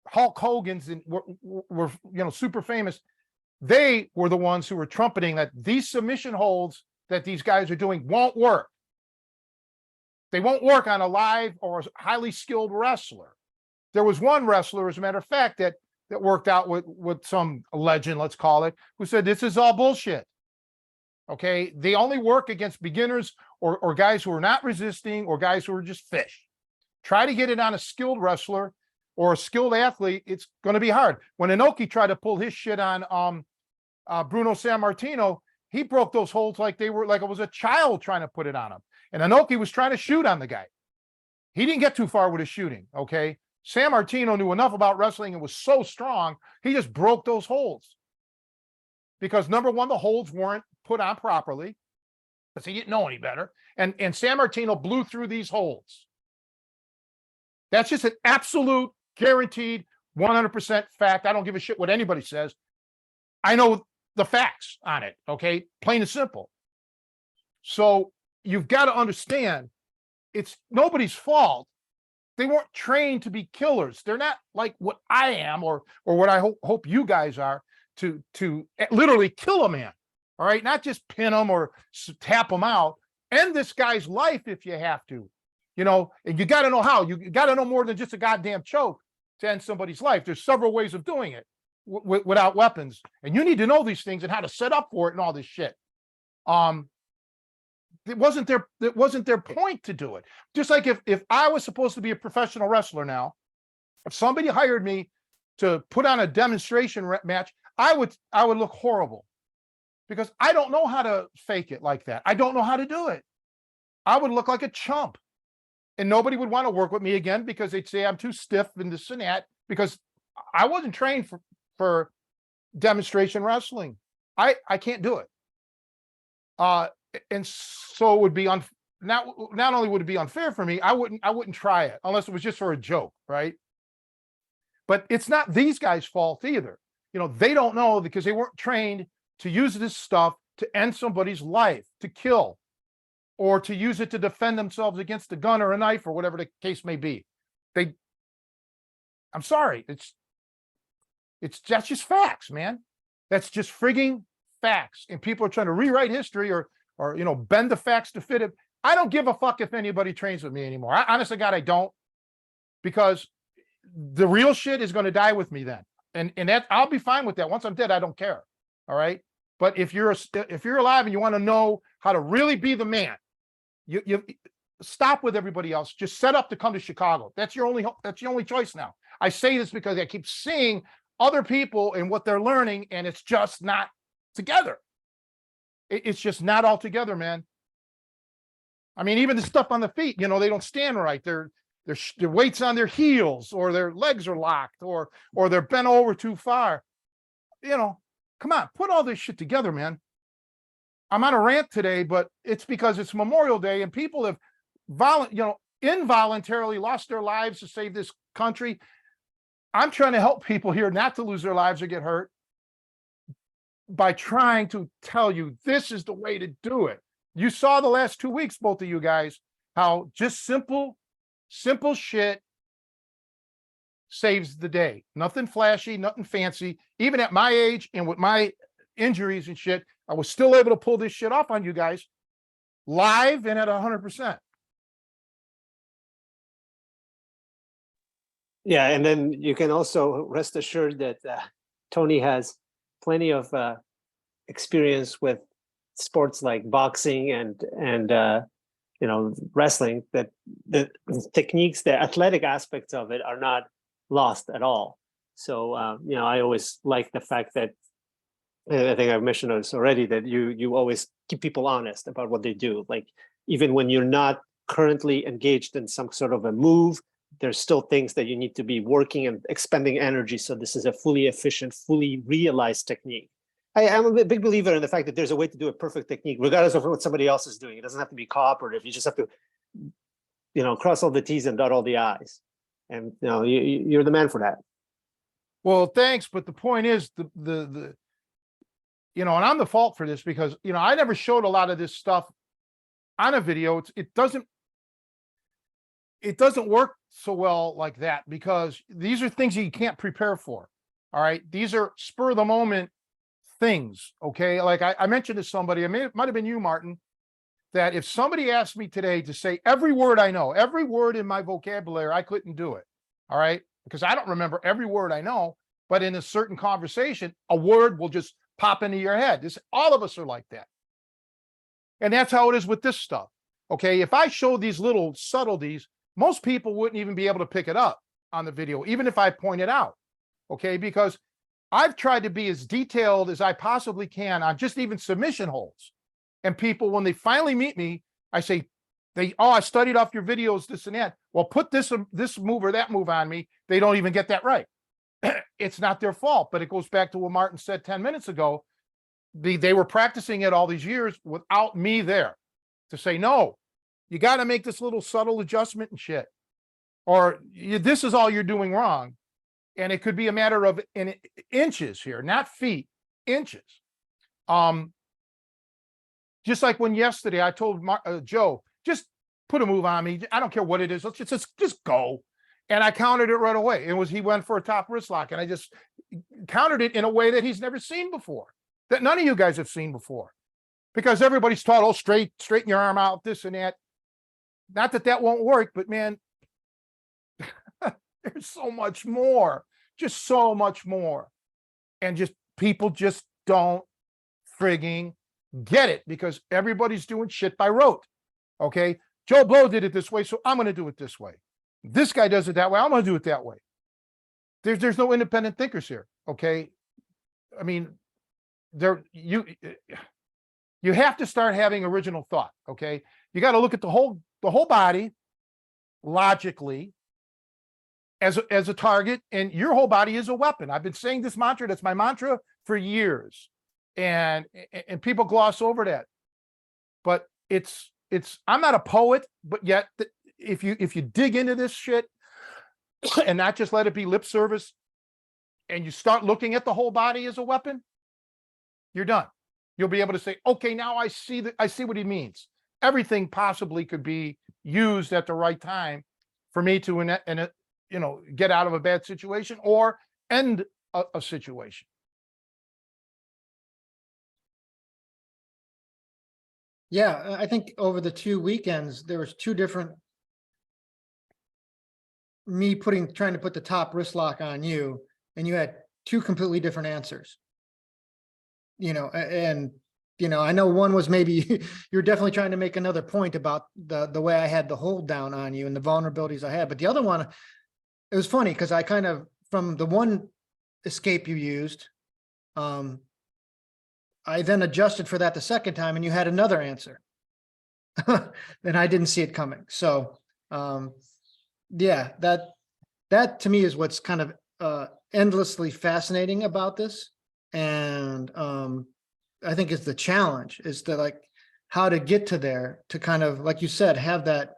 S1: Hulk Hogan's and were super famous, they were the ones who were trumpeting that these submission holds that these guys are doing won't work. They won't work on a live or highly skilled wrestler. There was one wrestler, as a matter of fact, that worked out with some legend, let's call it, who said this is all bullshit. Okay, they only work against beginners or guys who are not resisting or guys who are just fish. Try to get it on a skilled wrestler or a skilled athlete, it's going to be hard. When Inoki tried to pull his shit on Bruno Sammartino, he broke those holds like it was a child trying to put it on him. And Inoki was trying to shoot on the guy. He didn't get too far with his shooting, okay? Sammartino knew enough about wrestling and was so strong, he just broke those holds. Because number one, the holds weren't put on properly, because he didn't know any better. And Sammartino blew through these holds. That's just an absolute guaranteed 100% fact. I don't give a shit what anybody says. I know the facts on it, okay? Plain and simple. So you've got to understand, it's nobody's fault. They weren't trained to be killers. They're not like what I am or what I hope you guys are to literally kill a man, all right? Not just pin him or tap him out. End this guy's life if you have to, and you got to know how. You got to know more than just a goddamn choke to end somebody's life. There's several ways of doing it. without weapons. And you need to know these things and how to set up for it and all this shit. It wasn't their point to do it. Just like if I was supposed to be a professional wrestler now, if somebody hired me to put on a demonstration match, I would look horrible because I don't know how to fake it like that. I don't know how to do it. I would look like a chump, and nobody would want to work with me again because they'd say I'm too stiff and this and that, because I wasn't trained for demonstration wrestling. I can't do it. And so it would be not only would it be unfair for me, I wouldn't try it unless it was just for a joke, right? But it's not these guys' fault either. You know, they don't know because they weren't trained to use this stuff to end somebody's life, to kill, or to use it to defend themselves against a gun or a knife or whatever the case may be. I'm sorry, that's just facts, man. That's just frigging facts. And people are trying to rewrite history or bend the facts to fit it. I don't give a fuck if anybody trains with me anymore. Honestly, God, I don't, because the real shit is going to die with me then. And that I'll be fine with that. Once I'm dead, I don't care. All right. But if you're alive and you want to know how to really be the man, you stop with everybody else. Just set up to come to Chicago. That's your only choice now. I say this because I keep seeing other people and what they're learning, and it's just not together. It's just not all together, man. I mean, even the stuff on the feet, they don't stand right. Their weight's on their heels, or their legs are locked, or they're bent over too far. Come on, put all this shit together, man. I'm on a rant today, but it's because it's Memorial Day and people have involuntarily lost their lives to save this country. I'm trying to help people here not to lose their lives or get hurt by trying to tell you this is the way to do it. You saw the last 2 weeks, both of you guys, how just simple shit saves the day. Nothing flashy, nothing fancy. Even at my age and with my injuries and shit, I was still able to pull this shit off on you guys live and at 100%.
S3: Yeah, and then you can also rest assured that Tony has plenty of experience with sports like boxing and wrestling, that the techniques, the athletic aspects of it are not lost at all. So I always like the fact that, I think I've mentioned this already, that you always keep people honest about what they do. Like, even when you're not currently engaged in some sort of a move, there's still things that you need to be working and expending energy. So this is a fully efficient, fully realized technique. I'm a big believer in the fact that there's a way to do a perfect technique, regardless of what somebody else is doing. It doesn't have to be cooperative. You just have to, cross all the T's and dot all the I's. And you're the man for that.
S1: Well, thanks. But the point is and I'm the fault for this because, I never showed a lot of this stuff on a video. It doesn't work so well like that because these are things you can't prepare for. All right. These are spur of the moment things. Okay. Like I mentioned to somebody, it might have been you, Martin, that if somebody asked me today to say every word I know, every word in my vocabulary, I couldn't do it. All right. Because I don't remember every word I know, but in a certain conversation, a word will just pop into your head. All of us are like that. And that's how it is with this stuff. Okay. If I show these little subtleties, most people wouldn't even be able to pick it up on the video, even if I point it out. Okay. Because I've tried to be as detailed as I possibly can on just even submission holds. And people, when they finally meet me, I say, I studied off your videos, this and that. Well, put this move or that move on me. They don't even get that right. It's not their fault, but it goes back to what Martin said 10 minutes ago. They were practicing it all these years without me there to say, no, you got to make this little subtle adjustment and shit. Or this is all you're doing wrong. And it could be a matter of inches here, not feet, inches. Just like when yesterday I told Joe, just put a move on me. I don't care what it is. Let's just go. And I countered it right away. He went for a top wrist lock, and I just countered it in a way that he's never seen before, that none of you guys have seen before, because everybody's taught, straighten your arm out, this and that. Not that won't work, but man, there's so much more, just so much more. And just people just don't frigging get it because everybody's doing shit by rote. Okay. Joe Blow did it this way, so I'm going to do it this way. This guy does it that way. I'm going to do it that way. There's no independent thinkers here. Okay. I mean, you have to start having original thought. Okay. You got to look at the whole body logically as a target, and your whole body is a weapon. I've been saying this mantra. That's my mantra for years. And people gloss over that, but I'm not a poet, but yet if you dig into this shit and not just let it be lip service, and you start looking at the whole body as a weapon, you're done. You'll be able to say, okay, now I see what he means. Everything possibly could be used at the right time for me to get out of a bad situation or end a situation.
S2: Yeah, I think over the 2 weekends, there was two different, trying to put the top wrist lock on you, and you had two completely different answers. I know one was maybe you're definitely trying to make another point about the way I had the hold down on you and the vulnerabilities I had. But the other one, it was funny because I kind of, from the one escape you used, I then adjusted for that the second time, and you had another answer. And I didn't see it coming. So yeah, that to me is what's kind of endlessly fascinating about this. And I think it's the challenge is to like how to get to there, to kind of, like you said, have that,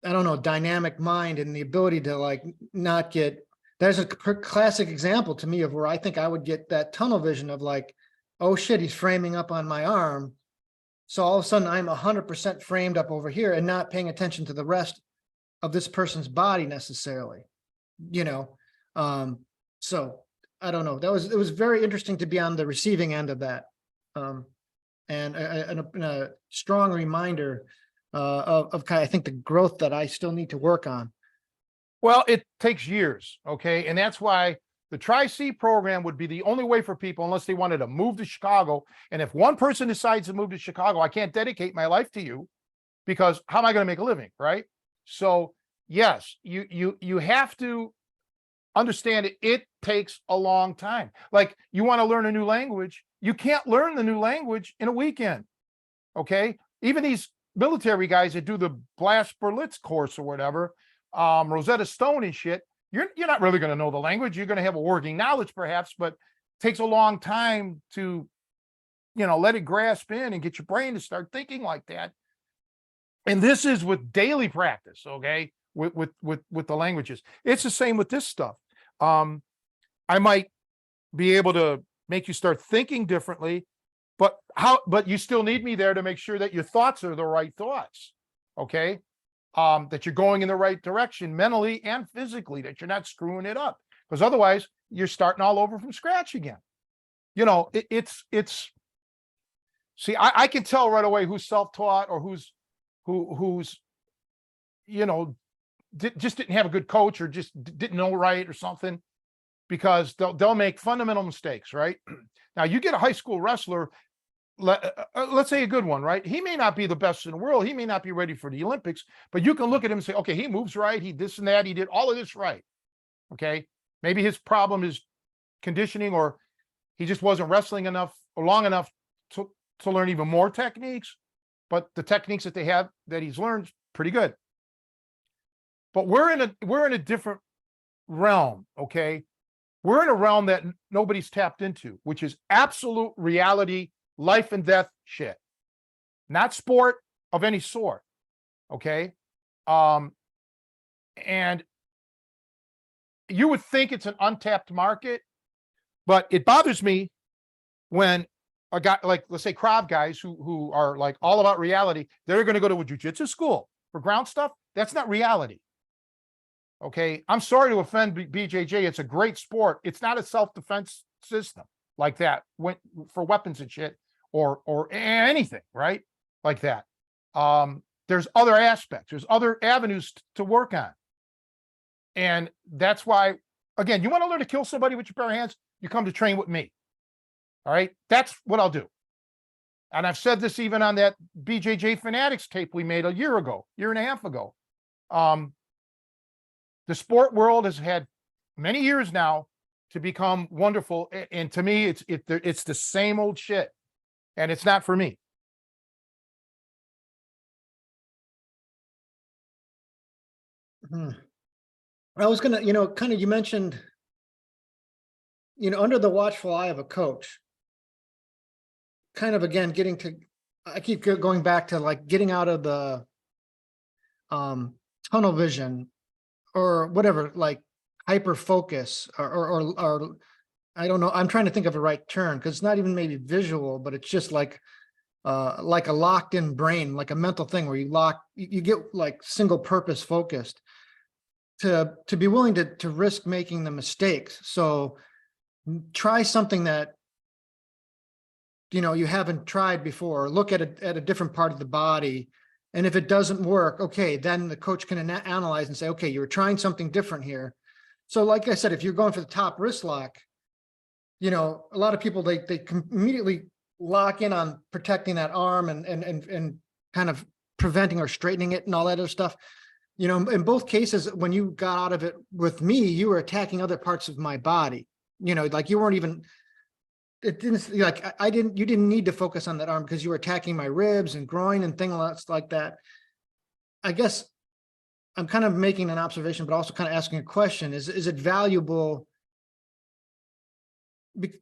S2: I don't know, dynamic mind and the ability to like not get, there's a classic example to me of where I think I would get that tunnel vision of like, oh shit, he's framing up on my arm. So all of a sudden I'm 100% framed up over here and not paying attention to the rest of this person's body necessarily, so I don't know. It was very interesting to be on the receiving end of that. And a strong reminder of kind of, I think, the growth that I still need to work on.
S1: Well, it takes years. Okay. And that's why the Tri-C program would be the only way for people, unless they wanted to move to Chicago. And if one person decides to move to Chicago, I can't dedicate my life to you because how am I going to make a living? Right. So yes, you have to understand it takes a long time. Like you want to learn a new language, you can't learn the new language in a weekend. Okay. Even these military guys that do the Blast Berlitz course or whatever, Rosetta Stone and shit, you're not really going to know the language. You're going to have a working knowledge perhaps, but it takes a long time to, let it grasp in and get your brain to start thinking like that. And this is with daily practice. Okay. With the languages. It's the same with this stuff. I might be able to make you start thinking differently, but you still need me there to make sure that your thoughts are the right thoughts. Okay. That you're going in the right direction mentally and physically, that you're not screwing it up, because otherwise you're starting all over from scratch again. See, I can tell right away who's self-taught or who's just didn't have a good coach or just didn't know right or something, because they'll make fundamental mistakes, right? Now you get a high school wrestler, let's say a good one, right? He may not be the best in the world. He may not be ready for the Olympics, but you can look at him and say, okay, he moves right. He this and that. He did all of this right. Okay. Maybe his problem is conditioning, or he just wasn't wrestling enough or long enough to learn even more techniques, but the techniques that he's learned pretty good. But we're in a different realm. Okay. We're in a realm that nobody's tapped into, which is absolute reality, life and death shit, not sport of any sort. Okay. And you would think it's an untapped market, but it bothers me when a guy like, let's say Krav guys who are like all about reality, they're going to go to a jiu-jitsu school for ground stuff. That's not reality. Okay. I'm sorry to offend BJJ. It's a great sport. It's not a self-defense system like that for weapons and shit or anything, right? Like that. There's other aspects. There's other avenues to work on. And that's why Again, you want to learn to kill somebody with your bare hands, you come to train with me. All right. That's what I'll do. And I've said this even on that BJJ Fanatics tape we made a year and a half ago. The sport world has had many years now to become wonderful. And to me, it's the same old shit. And it's not for me.
S2: I was gonna, kind of, you mentioned, under the watchful eye of a coach, kind of, again, I keep going back to like getting out of the tunnel vision or whatever, like hyper focus or I don't know. I'm trying to think of a right term because it's not even maybe visual, but it's just like a locked in brain, like a mental thing where you get like single purpose focused to be willing to risk making the mistakes. So try something that, you haven't tried before, look at a different part of the body. And if it doesn't work, okay, then the coach can analyze and say, okay, you were trying something different here. So like I said, if you're going for the top wrist lock, a lot of people, they immediately lock in on protecting that arm and kind of preventing or straightening it and all that other stuff. In both cases, when you got out of it with me, you were attacking other parts of my body, like you weren't even, it didn't, like, you didn't need to focus on that arm because you were attacking my ribs and groin and things like that. I guess I'm kind of making an observation, but also kind of asking a question. Is it valuable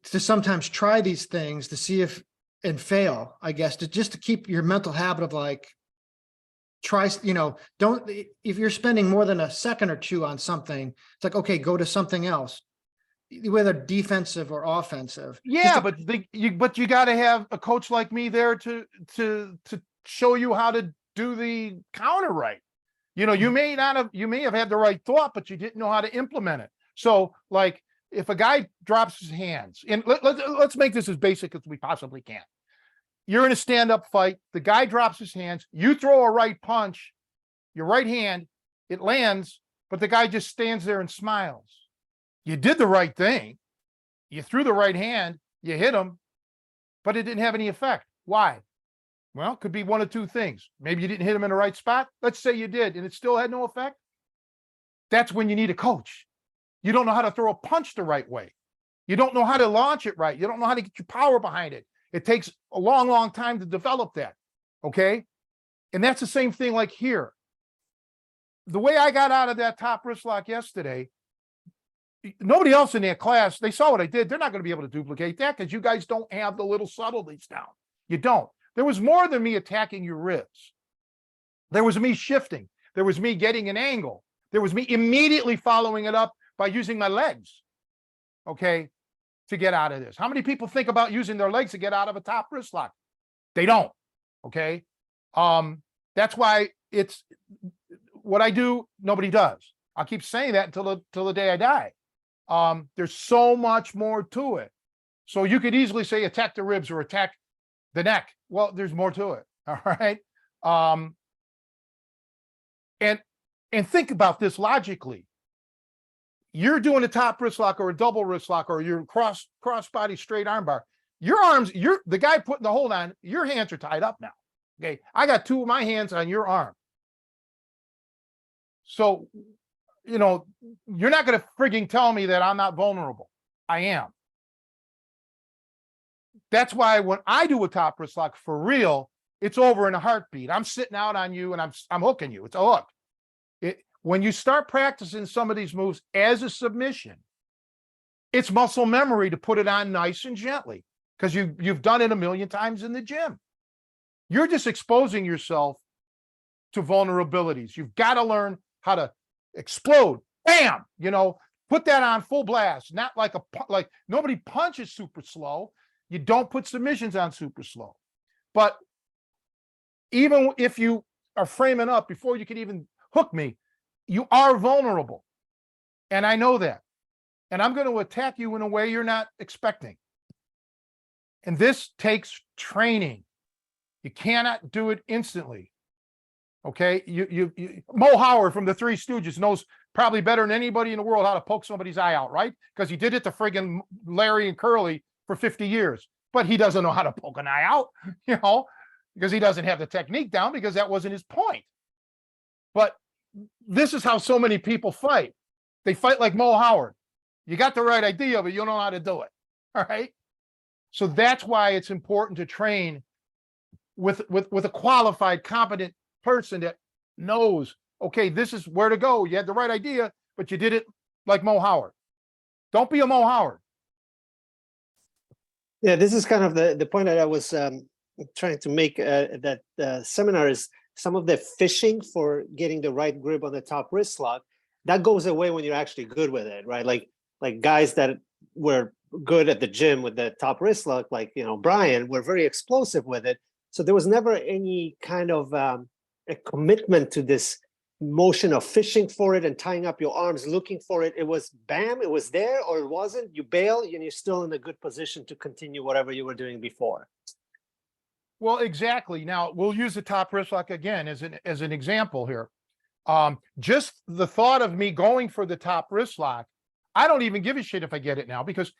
S2: to sometimes try these things to see if and fail, I guess, just to keep your mental habit of like, don't, if you're spending more than a second or two on something, it's like, okay, go to something else, whether defensive or offensive.
S1: Yeah, but you got to have a coach like me there to show you how to do the counter right. You may have had the right thought, but you didn't know how to implement it. So like if a guy drops his hands, and let's make this as basic as we possibly can. You're in a stand-up fight, the guy drops his hands, you throw a right punch, your right hand, it lands, but the guy just stands there and smiles. You did the right thing. You threw the right hand, you hit him, but it didn't have any effect. Why? Well, it could be one of two things. Maybe you didn't hit him in the right spot. Let's say you did, and it still had no effect. That's when you need a coach. You don't know how to throw a punch the right way. You don't know how to launch it right. You don't know how to get your power behind it. It takes a long, long time to develop that. Okay. And that's the same thing like here. The way I got out of that top wrist lock yesterday, nobody else in that class, they saw what I did. They're not going to be able to duplicate that because you guys don't have the little subtleties down. You don't. There was more than me attacking your ribs. There was me shifting. There was me getting an angle. There was me immediately following it up by using my legs. Okay. To get out of this. How many people think about using their legs to get out of a top wrist lock? They don't. Okay. That's why it's what I do, nobody does. I'll keep saying that until the day I die. There's so much more to it. So you could easily say attack the ribs or attack the neck. Well, there's more to it. All right. And think about this logically. You're doing a top wrist lock or a double wrist lock or your cross body straight arm bar. Your arms, the guy putting the hold on, your hands are tied up now. Okay. I got two of my hands on your arm. So, you're not going to frigging tell me that I'm not vulnerable. I am. That's why when I do a top wrist lock for real, it's over in a heartbeat. I'm sitting out on you and I'm hooking you. It's a hook. When you start practicing some of these moves as a submission, it's muscle memory to put it on nice and gently because you've done it a million times in the gym. You're just exposing yourself to vulnerabilities. You've got to learn how to explode. Bam! Put that on full blast. Not like nobody punches super slow. You don't put submissions on super slow. But even if you are framing up before you can even hook me, you are vulnerable. And I know that. And I'm going to attack you in a way you're not expecting. And this takes training. You cannot do it instantly. Okay, Mo Howard from the Three Stooges knows probably better than anybody in the world how to poke somebody's eye out, right? Because he did it to friggin' Larry and Curly for 50 years, but he doesn't know how to poke an eye out, because he doesn't have the technique down, because that wasn't his point. But this is how so many people fight. They fight like Mo Howard. You got the right idea, but you don't know how to do it. All right. So that's why it's important to train with a qualified, competent person that knows, okay, this is where to go. You had the right idea, but you did it like Mo Howard. Don't be a Mo Howard.
S3: Yeah, this is kind of the point that I was trying to make, that seminar is some of the fishing for getting the right grip on the top wrist lock, that goes away when you're actually good with it, right? Like guys that were good at the gym with the top wrist lock, like, Brian, were very explosive with it. So there was never any kind of a commitment to this motion of fishing for it and tying up your arms, looking for it. It was bam, it was there, or it wasn't. You bail and you're still in a good position to continue whatever you were doing before.
S1: Well, exactly. Now we'll use the top wrist lock again as an example here. Just the thought of me going for the top wrist lock, I don't even give a shit if I get it now, because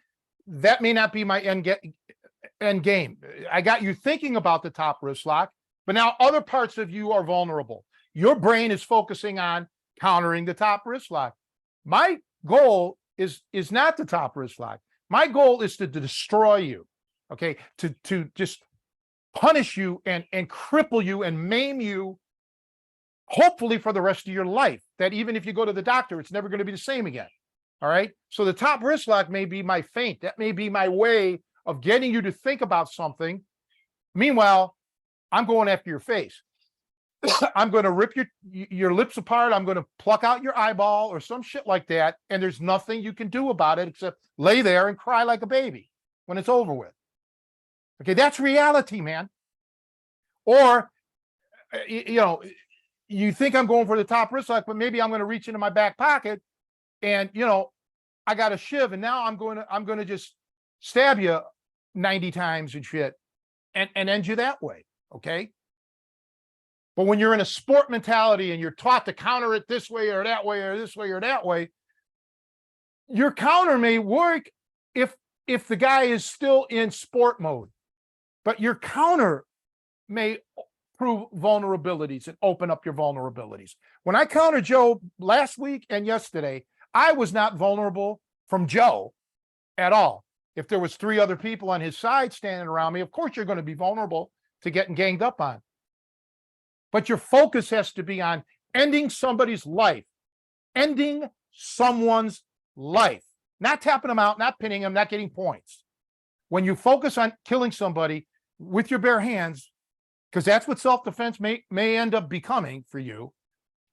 S1: that may not be my end game. I got you thinking about the top wrist lock, but now other parts of you are vulnerable. Your brain is focusing on countering the top wrist lock. My goal is not the top wrist lock. My goal is to destroy you. Okay, to just punish you and cripple you and maim you, hopefully for the rest of your life, that even if you go to the doctor, it's never going to be the same again. All right. So the top wrist lock may be my feint. That may be my way of getting you to think about something. Meanwhile, I'm going after your face. I'm going to rip your lips apart. I'm going to pluck out your eyeball or some shit like that. And there's nothing you can do about it except lay there and cry like a baby when it's over with. Okay, that's reality, man. Or, you think I'm going for the top wrist lock, but maybe I'm going to reach into my back pocket and, I got a shiv, and now I'm going to just stab you 90 times and shit and end you that way. Okay. But when you're in a sport mentality and you're taught to counter it this way or that way or this way or that way, your counter may work if the guy is still in sport mode. But your counter may prove vulnerabilities and open up your vulnerabilities. When I countered Joe last week and yesterday, I was not vulnerable from Joe at all. If there was 3 other people on his side standing around me, of course you're going to be vulnerable to getting ganged up on. But your focus has to be on ending somebody's life, ending someone's life, not tapping them out, not pinning them, not getting points. When you focus on killing somebody with your bare hands, because that's what self-defense may end up becoming for you,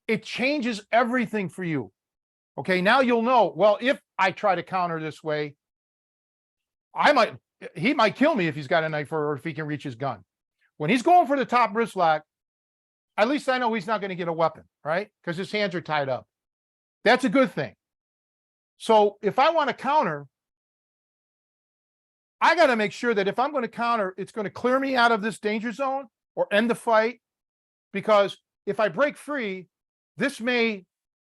S1: it changes everything for you. Okay, now you'll know, well, if I try to counter this way, he might kill me if he's got a knife or if he can reach his gun. When he's going for the top wrist lock, at least I know he's not going to get a weapon, right? Because his hands are tied up. That's a good thing. So if I want to counter, I got to make sure that if I'm going to counter, it's going to clear me out of this danger zone or end the fight. Because if I break free, this may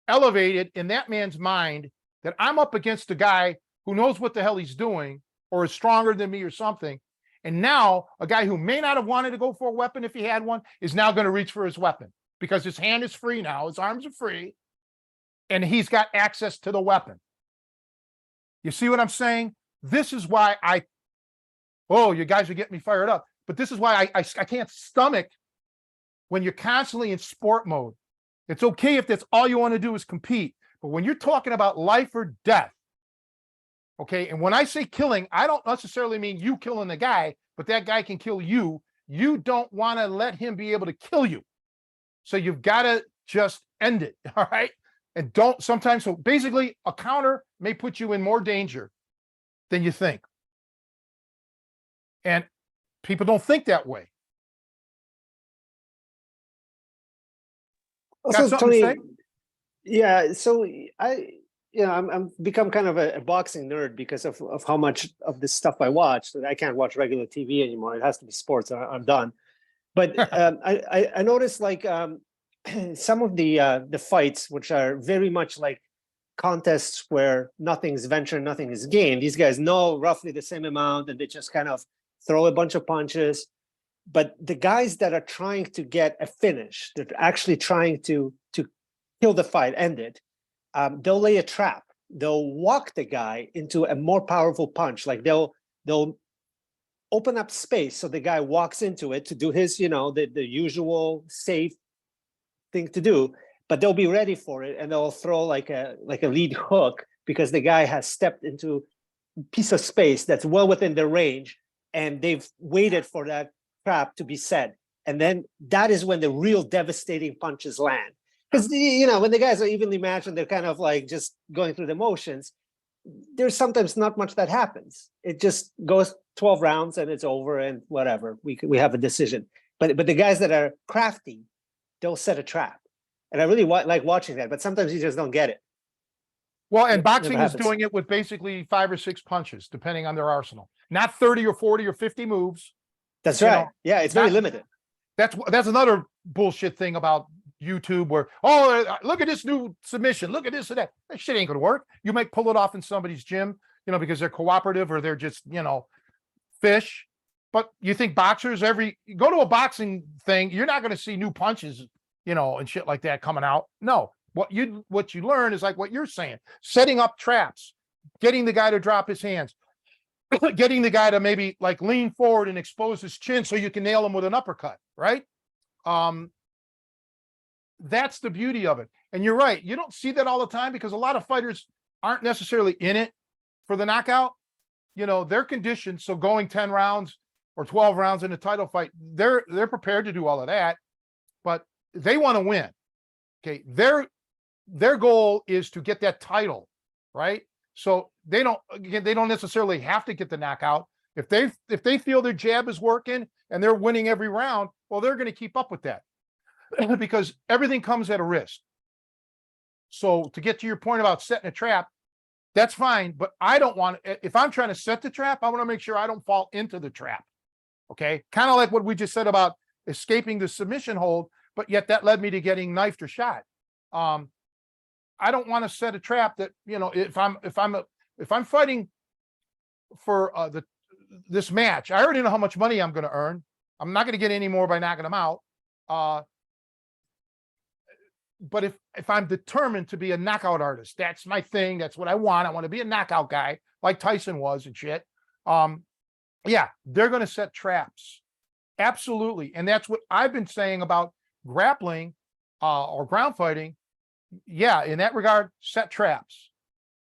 S1: elevate it in that man's mind that I'm up against a guy who knows what the hell he's doing or is stronger than me or something. And now a guy who may not have wanted to go for a weapon if he had one is now going to reach for his weapon because his hand is free now. His arms are free and he's got access to the weapon. You see what I'm saying? This is why you guys are getting me fired up. But this is why I can't stomach when you're constantly in sport mode. It's okay if that's all you want to do is compete. But when you're talking about life or death, okay, and when I say killing, I don't necessarily mean you killing the guy, but that guy can kill you. You don't want to let him be able to kill you. So you've got to just end it, all right? And don't sometimes, so basically a counter may put you in more danger than you think. And people don't think that way.
S3: Also, Tony, yeah, so I'm become kind of a boxing nerd because of how much of this stuff I watch. I can't watch regular TV anymore. It has to be sports. I'm done. But I noticed, like, some of the fights, which are very much like contests where nothing's ventured, nothing is gained. These guys know roughly the same amount, and they just kind of throw a bunch of punches. But the guys that are trying to get a finish, that are actually trying to kill the fight, end it, they'll lay a trap. They'll walk the guy into a more powerful punch. Like they'll open up space so the guy walks into it to do his, the usual safe thing to do, but they'll be ready for it, and they'll throw like a lead hook because the guy has stepped into a piece of space that's well within their range, and they've waited for that trap to be set. And then that is when the real devastating punches land. Because when the guys are evenly matched and they're kind of like just going through the motions, there's sometimes not much that happens. It just goes 12 rounds and it's over, and whatever, we have a decision. But the guys that are crafty, they'll set a trap, and I really like watching that. But sometimes you just don't get it.
S1: Well, and
S3: Never
S1: boxing is
S3: happens.
S1: doing it with basically 5 or 6 punches, depending on their arsenal. Not 30 or 40 or 50 moves.
S3: That's
S1: You
S3: right.
S1: know,
S3: Yeah, it's very
S1: not-
S3: limited.
S1: That's another bullshit thing about YouTube, where look at this new submission, look at this and that. That shit ain't gonna work. You might pull it off in somebody's gym, because they're cooperative or they're just fish. But you think boxers, you go to a boxing thing, you're not gonna see new punches, and shit like that coming out. No, what you learn is like what you're saying, setting up traps, getting the guy to drop his hands, getting the guy to maybe like lean forward and expose his chin so you can nail him with an uppercut, right? That's the beauty of it. And you're right, you don't see that all the time because a lot of fighters aren't necessarily in it for the knockout. They're conditioned, so going 10 rounds or 12 rounds in a title fight, they're prepared to do all of that, but they want to win. Okay, their goal is to get that title, right? So they don't necessarily have to get the knockout. If they feel their jab is working and they're winning every round, well, they're going to keep up with that because everything comes at a risk. So to get to your point about setting a trap, that's fine, but I don't want, if I'm trying to set the trap, I want to make sure I don't fall into the trap. Okay, kind of like what we just said about escaping the submission hold, but yet that led me to getting knifed or shot. I don't want to set a trap that, if I'm fighting for this match, I already know how much money I'm going to earn. I'm not going to get any more by knocking them out. But if I'm determined to be a knockout artist, that's my thing. That's what I want. I want to be a knockout guy like Tyson was and shit. Yeah, they're going to set traps. Absolutely. And that's what I've been saying about grappling or ground fighting. Yeah, in that regard, set traps.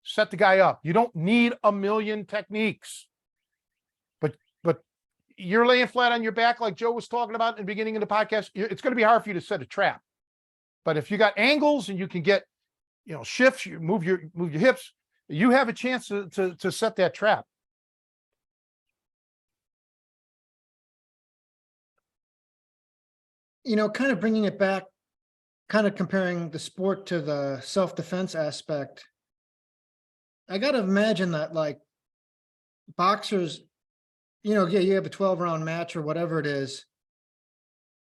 S1: Set the guy up. You don't need a million techniques. But you're laying flat on your back like Joe was talking about in the beginning of the podcast. It's going to be hard for you to set a trap. But if you got angles and you can get, shifts, you move your hips, you have a chance to set that trap.
S2: Kind of bringing it back, kind of comparing the sport to the self-defense aspect. I got to imagine that like boxers, you have a 12-round match or whatever it is.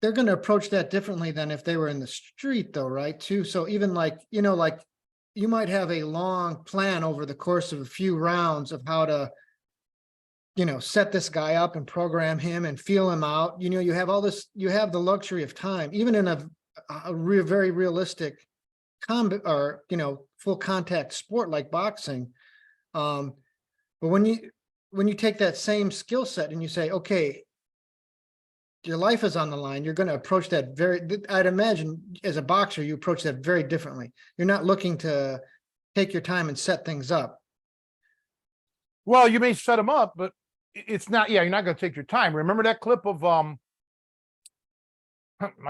S2: They're going to approach that differently than if they were in the street though, right? Too. So even like you might have a long plan over the course of a few rounds of how to, set this guy up and program him and feel him out. You have all this, you have the luxury of time, even in a very realistic combat or, full contact sport like boxing. But when you take that same skill set and you say, okay, your life is on the line, you're going to approach that I'd imagine as a boxer, you approach that very differently. You're not looking to take your time and set things up.
S1: Well, you may set them up, but it's not, you're not going to take your time. Remember that clip of, my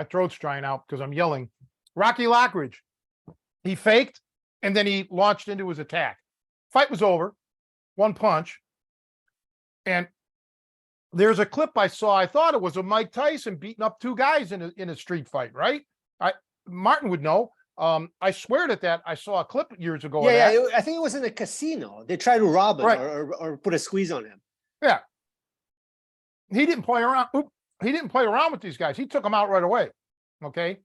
S1: throat's drying out because I'm yelling, Rocky Lockridge. He faked and then he launched into his attack. Fight was over, one punch. And there's a clip I saw, I thought it was of Mike Tyson beating up 2 guys in a street fight, right? Martin would know. I swear that I saw a clip years ago.
S3: Yeah, I think it was in a casino. They tried to rob him,
S1: right,
S3: or put a squeeze on him.
S1: Yeah. He didn't play around. He didn't play around with these guys. He took them out right away. Okay.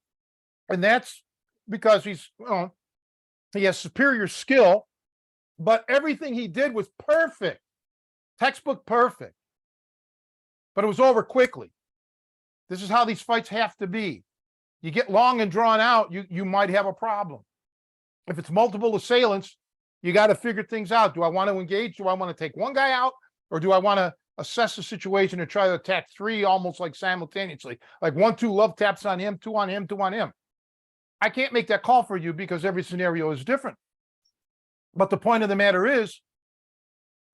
S1: And that's because he has superior skill, but everything he did was perfect, textbook perfect. But it was over quickly. This is how these fights have to be. You get long and drawn out, you might have a problem. If it's multiple assailants, you got to figure things out. Do I want to engage? Do I want to take one guy out? Or do I want to assess the situation and try to attack three almost like simultaneously? Like 1, 2 love taps on him, 2 on him, 2 on him. I can't make that call for you because every scenario is different. But the point of the matter is,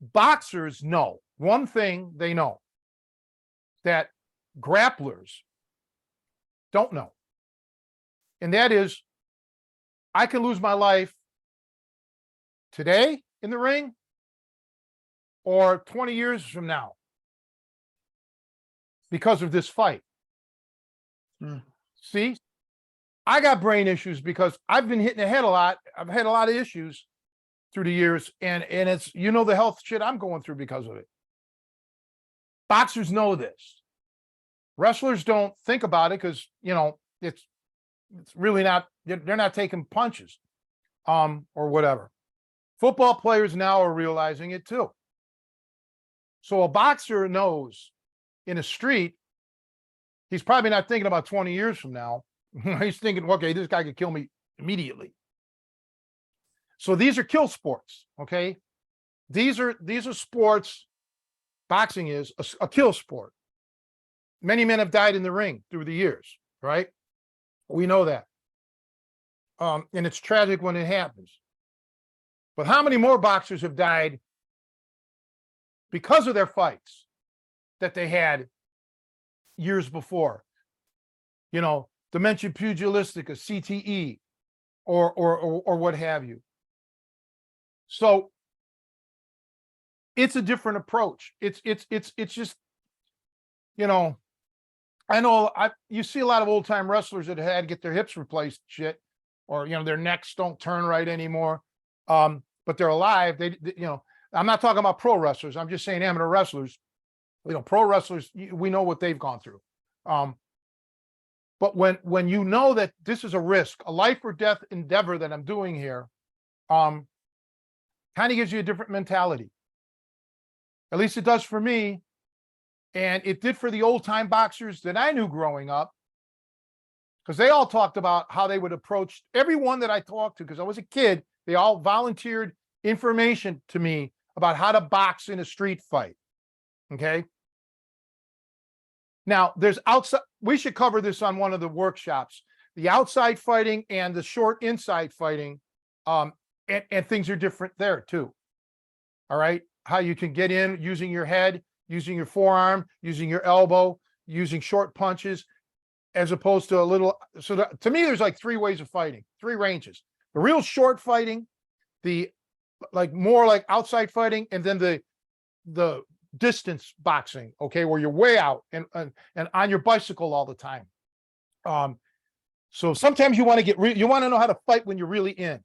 S1: boxers know one thing they know that grapplers don't know. And that is, I can lose my life today in the ring or 20 years from now because of this fight. See, I got brain issues because I've been hitting the head a lot. I've had a lot of issues through the years, and it's, you know, the health shit I'm going through because of it. Boxers know this. Wrestlers don't think about it because, you know, it's really not, they're not taking punches or whatever. Football players now are realizing it too. So a boxer knows in a street, he's probably not thinking about 20 years from now. He's thinking, okay, this guy could kill me immediately. So these are kill sports, okay? These are sports. Boxing is a kill sport. Many men have died in the ring through the years, right? We know that. And it's tragic when it happens. But how many more boxers have died because of their fights that they had years before? You know, dementia pugilistica, CTE, or what have you. So it's a different approach. It's just, you know, I know you see a lot of old time wrestlers that had to get their hips replaced, shit, or, you know, their necks don't turn right anymore. But they're alive. They, you know, I'm not talking about pro wrestlers. I'm just saying amateur wrestlers. You know, pro wrestlers, we know what they've gone through. But when you know that this is a risk, a life or death endeavor that I'm doing here, kind of gives you a different mentality. At least it does for me. And it did for the old time boxers that I knew growing up, because they all talked about how they would approach everyone that I talked to, because I was a kid. They all volunteered information to me about how to box in a street fight. Okay. Now there's outside, we should cover this on one of the workshops, the outside fighting and the short inside fighting. And things are different there too. All right. How you can get in using your head, using your forearm, using your elbow, using short punches, as opposed to a little. So to me, there's like 3 ways of fighting, 3 ranges: the real short fighting, the more like outside fighting, and then the distance boxing, okay, where you're way out and on your bicycle all the time. So sometimes you want to you want to know how to fight when you're really in.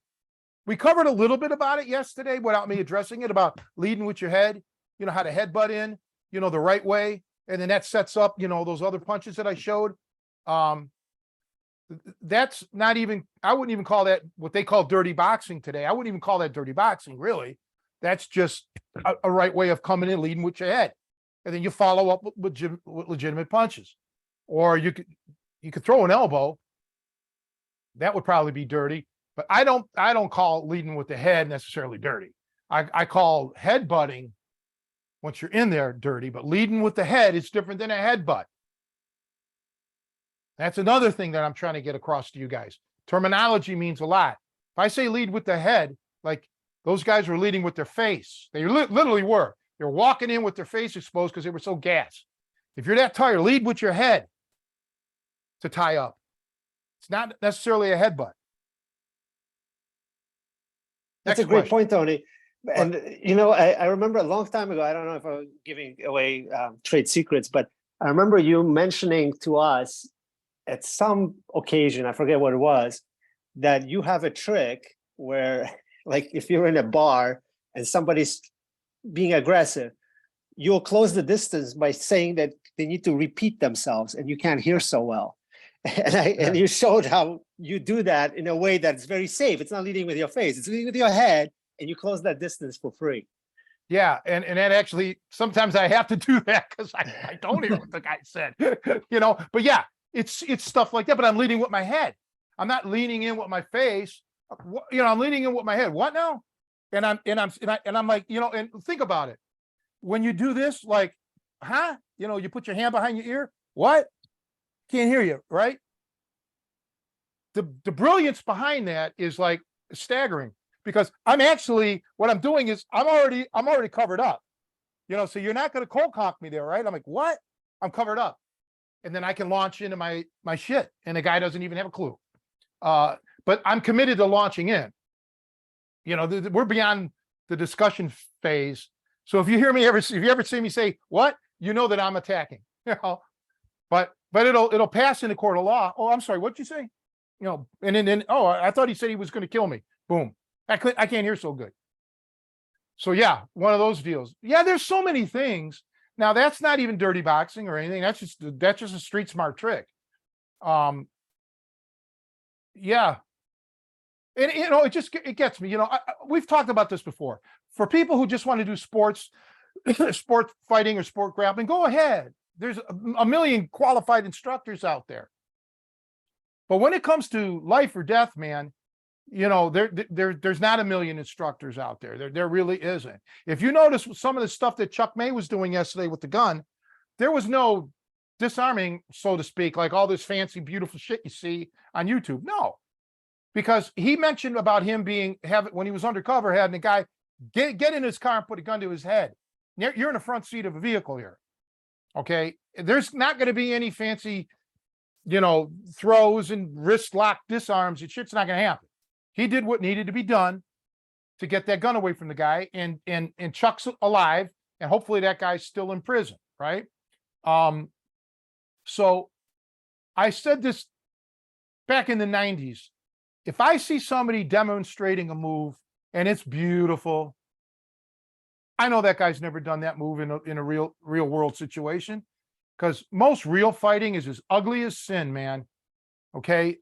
S1: We covered a little bit about it yesterday without me addressing it, about leading with your head, you know, how to headbutt in, you know, the right way. And then that sets up, you know, those other punches that I showed. That's not even, I wouldn't even call that what they call dirty boxing today. I wouldn't even call that dirty boxing, really. That's just a right way of coming in, leading with your head. And then you follow up with legitimate punches. Or you could throw an elbow. That would probably be dirty. But I don't call leading with the head necessarily dirty. I call headbutting, once you're in there, dirty, but leading with the head is different than a headbutt. That's another thing that I'm trying to get across to you guys. Terminology means a lot. If I say lead with the head, like those guys were leading with their face. They literally were. They were walking in with their face exposed because they were so gassed. If you're that tired, lead with your head to tie up. It's not necessarily a headbutt.
S3: That's a great point, Tony. And, you know, I remember a long time ago, I don't know if I'm giving away trade secrets, but I remember you mentioning to us at some occasion, I forget what it was, that you have a trick where, like, if you're in a bar and somebody's being aggressive, you'll close the distance by saying that they need to repeat themselves and you can't hear so well. And you showed how you do that in a way that's very safe. It's not leading with your face, it's leading with your head, and you close that distance for free.
S1: Yeah, and that actually sometimes I have to do that because I don't hear what the guy said, But yeah, it's stuff like that. But I'm leading with my head. I'm not leaning in with my face. I'm leaning in with my head. What now? And I'm like, and think about it. When you do this, like, huh? You put your hand behind your ear. What? Can't hear you, right? The brilliance behind that is like staggering, because what I'm doing is I'm already covered up. So you're not going to cold cock me there, right? I'm like, what? I'm covered up. And then I can launch into my shit, and the guy doesn't even have a clue. But I'm committed to launching in. We're beyond the discussion phase. So if you ever see me say what, that I'm attacking. But it'll pass in the court of law. Oh, I'm sorry, what'd you say? And then I thought he said he was going to kill me. Boom. I can't hear so good. So yeah, one of those deals. Yeah, there's so many things. Now that's not even dirty boxing or anything. That's just a street smart trick. Yeah. And it gets me. We've talked about this before. For people who just want to do sports, sport fighting or sport grappling, go ahead. There's a million qualified instructors out there. But when it comes to life or death, man, there's not a million instructors out there. There really isn't. If you notice some of the stuff that Chuck May was doing yesterday with the gun, there was no disarming, so to speak, like all this fancy, beautiful shit you see on YouTube. No, because he mentioned about him when he was undercover, having a guy get in his car and put a gun to his head. You're in the front seat of a vehicle here. Okay. There's not going to be any fancy, throws and wrist lock disarms. It shit's not going to happen. He did what needed to be done to get that gun away from the guy, and Chuck's alive, and hopefully that guy's still in prison, right? So I said this back in the 90s. If I see somebody demonstrating a move and it's beautiful, I know that guy's never done that move in a real world situation, because most real fighting is as ugly as sin, man. Okay.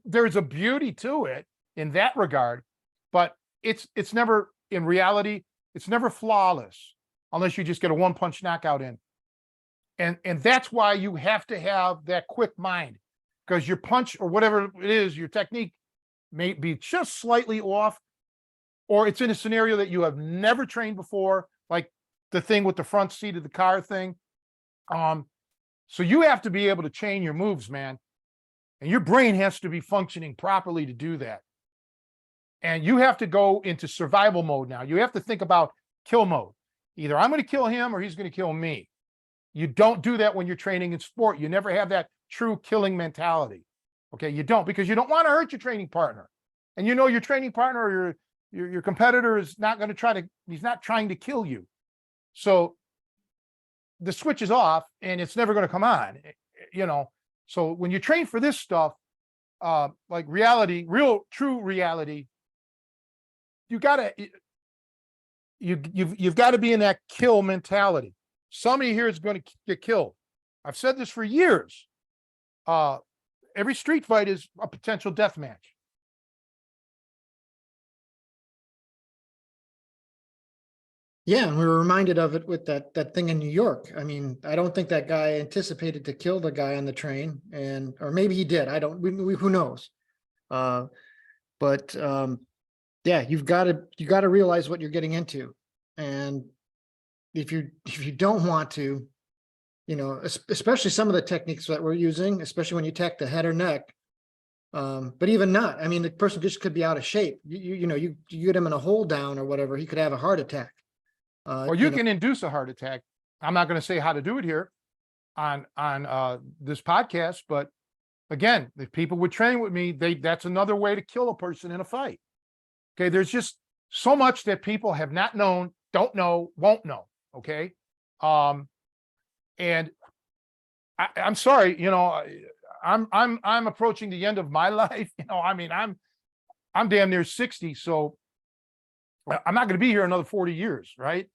S1: There's a beauty to it in that regard, but it's never, in reality, it's never flawless unless you just get a one punch knockout in. And that's why you have to have that quick mind, because your punch or whatever it is, your technique may be just slightly off, or it's in a scenario that you have never trained before, like the thing with the front seat of the car thing. So you have to be able to chain your moves, man. And your brain has to be functioning properly to do that. And you have to go into survival mode now. You have to think about kill mode. Either I'm going to kill him or he's going to kill me. You don't do that when you're training in sport. You never have that true killing mentality. Okay, you don't, because you don't want to hurt your training partner. And your training partner or your competitor is not going to he's not trying to kill you. So the switch is off and it's never going to come on, So when you train for this stuff, like reality, true reality, you've got to be in that kill mentality. Somebody here is going to get killed. I've said this for years. Every street fight is a potential death match.
S2: Yeah, and we were reminded of it with that thing in New York. I mean, I don't think that guy anticipated to kill the guy on the train, or maybe he did. Who knows? Yeah, you got to realize what you're getting into, and if you don't want to, especially some of the techniques that we're using, especially when you attack the head or neck. But even not, I mean, the person just could be out of shape. You get him in a hold down or whatever, he could have a heart attack.
S1: Or you can induce a heart attack. I'm not going to say how to do it here on this podcast, but again, if people would train with me, that's another way to kill a person in a fight. Okay, there's just so much that people have not known, don't know, won't know. Okay, and I'm sorry, I'm approaching the end of my life. I mean, I'm damn near 60, so I'm not going to be here another 40 years, right?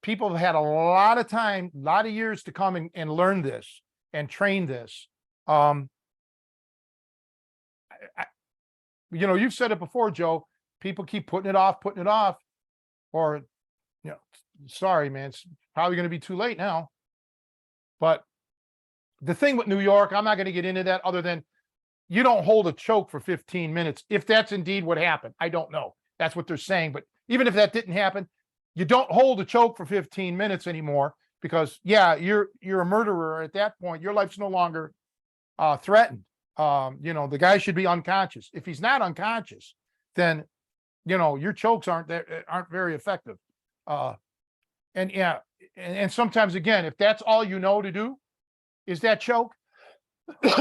S1: people have had a lot of time, a lot of years to come and learn this and train this. You know, you've said it before, Joe, people keep putting it off, or, you know, sorry, man, it's probably going to be too late now. But the thing with New York, I'm not going to get into that other than you don't hold a choke for 15 minutes. If that's indeed what happened, I don't know. That's what they're saying. But even if that didn't happen, you don't hold a choke for 15 minutes anymore because, yeah, you're a murderer at that point. Your life's no longer threatened. You know, the guy should be unconscious. If he's not unconscious, then, you know, your chokes aren't very effective. And yeah, and sometimes again, if that's all you know to do is that choke,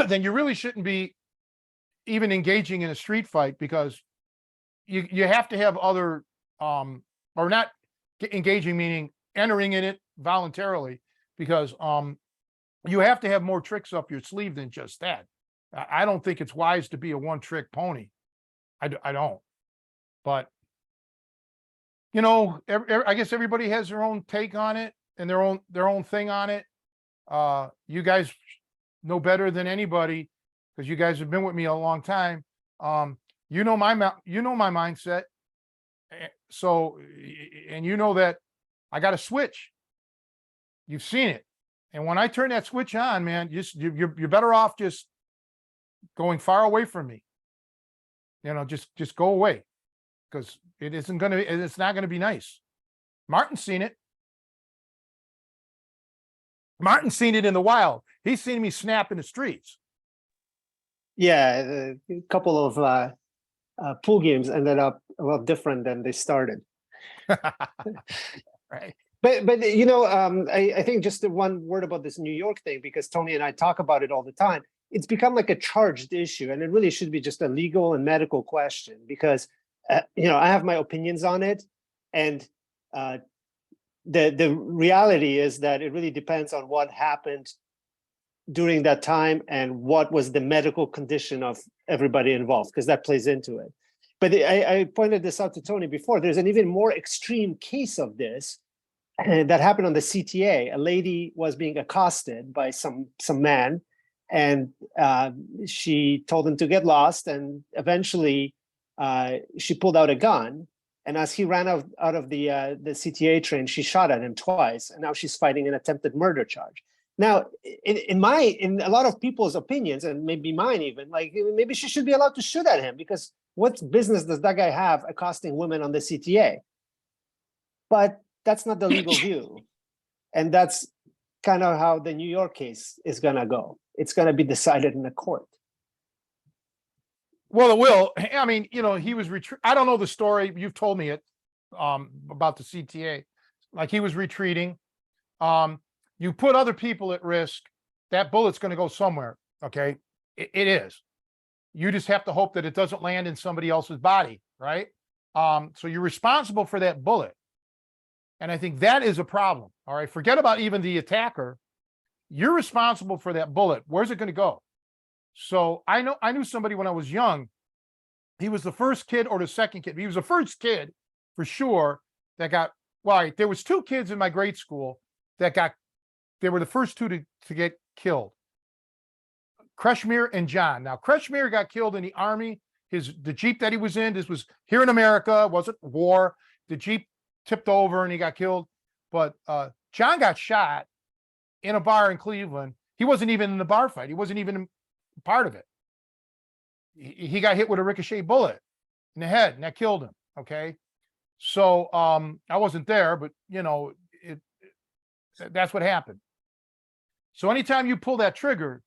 S1: then you really shouldn't be even engaging in a street fight because you have to have other or not engaging, meaning entering in it voluntarily, because you have to have more tricks up your sleeve than just that. I don't think it's wise to be a one-trick pony. I don't. But you know, I guess everybody has their own take on it and their own thing on it. You guys know better than anybody because you guys have been with me a long time. You know my mindset. So, and you know that I got a switch. You've seen it, and when I turn that switch on, man, you're better off just going far away from me. You know, just go away because it's not gonna be nice. Martin's seen it. Martin's seen it in the wild. He's seen me snap in the streets.
S3: Yeah, a couple of pool games ended up a lot different than they started.
S1: Right.
S3: But you know, I think just the one word about this New York thing, because Tony and I talk about it all the time. It's become like a charged issue, and it really should be just a legal and medical question because you know, I have my opinions on it, and the reality is that it really depends on what happened during that time and what was the medical condition of everybody involved, because that plays into it. But I pointed this out to Tony before. There's an even more extreme case of this that happened on the CTA. A lady was being accosted by some man, and she told him to get lost, and eventually she pulled out a gun. And as he ran out of the CTA train, she shot at him twice, and now she's fighting an attempted murder charge. Now, in a lot of people's opinions, and maybe mine even, like maybe she should be allowed to shoot at him because what business does that guy have accosting women on the CTA? But that's not the legal view, and that's kind of how the New York case is gonna go. It's gonna be decided in the court.
S1: Well, it will. I mean, you know, he was I don't know the story. You've told me it about the CTA. Like he was retreating. You put other people at risk. That bullet's going to go somewhere. Okay, it is. You just have to hope that it doesn't land in somebody else's body, right? So you're responsible for that bullet, and I think that is a problem. All right, forget about even the attacker. You're responsible for that bullet. Where's it going to go? So I knew somebody when I was young. He was the first kid or the second kid. He was the first kid for sure that got, well, there was two kids in my grade school that they were the first two to get killed. Kreshmir and John. Now, Kreshmir got killed in the Army. The Jeep that he was in, this was here in America, wasn't war. The Jeep tipped over and he got killed. But John got shot in a bar in Cleveland. He wasn't even in the bar fight. He wasn't even part of it. He got hit with a ricochet bullet in the head, and that killed him. Okay, so I wasn't there, but you know, that's what happened. So anytime you pull that trigger,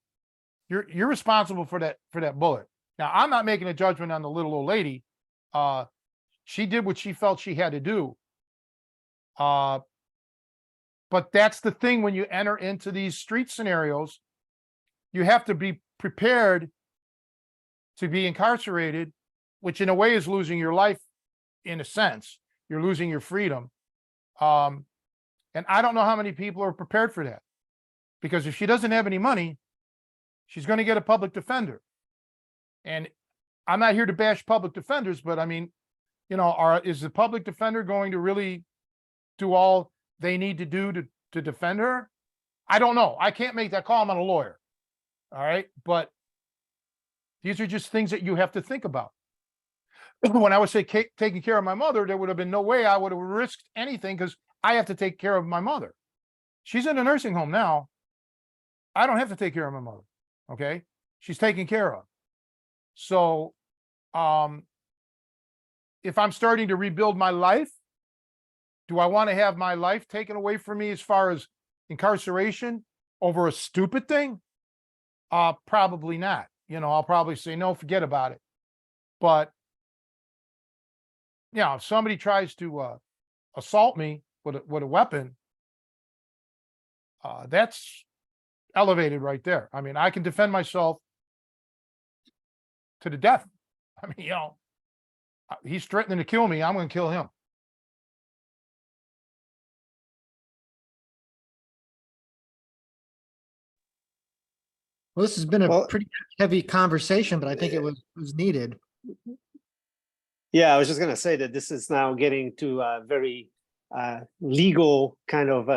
S1: you're responsible for that bullet. Now, I'm not making a judgment on the little old lady. She did what she felt she had to do. But that's the thing when you enter into these street scenarios, you have to be prepared to be incarcerated, which in a way is losing your life. In a sense, you're losing your freedom. And I don't know how many people are prepared for that, because if she doesn't have any money, she's going to get a public defender. And I'm not here to bash public defenders, but I mean, you know, is the public defender going to really do all they need to do to defend her? I don't know. I can't make that call. I'm not a lawyer. All right. But these are just things that you have to think about. When I was taking care of my mother, there would have been no way I would have risked anything because I have to take care of my mother. She's in a nursing home now. I don't have to take care of my mother. Okay. She's taken care of. So, if I'm starting to rebuild my life, do I want to have my life taken away from me as far as incarceration over a stupid thing? Probably not. I'll probably say, no, forget about it. But, if somebody tries to assault me with a weapon, that's elevated right there. I mean, I can defend myself to the death. I mean, he's threatening to kill me. I'm going to kill him.
S2: Well, this has been a
S3: Well-
S2: pretty heavy conversation, but I think it was needed.
S3: Yeah, I was just gonna say that this is now getting to very legal kind of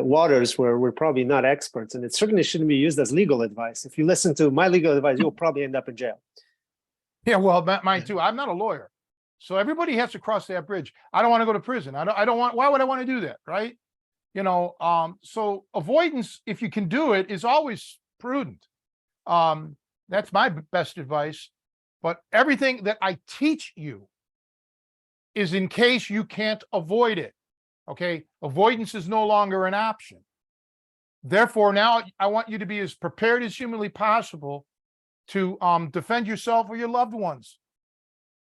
S3: waters where we're probably not experts, and it certainly shouldn't be used as legal advice. If you listen to my legal advice, you'll probably end up in jail.
S1: Yeah, well, mine too. I'm not a lawyer. So everybody has to cross that bridge. I don't want to go to prison. I don't want, why would I want to do that? Right. So avoidance, if you can do it, is always prudent. That's my best advice. But everything that I teach you is in case you can't avoid it. Okay. Avoidance is no longer an option. Therefore, now I want you to be as prepared as humanly possible to defend yourself or your loved ones.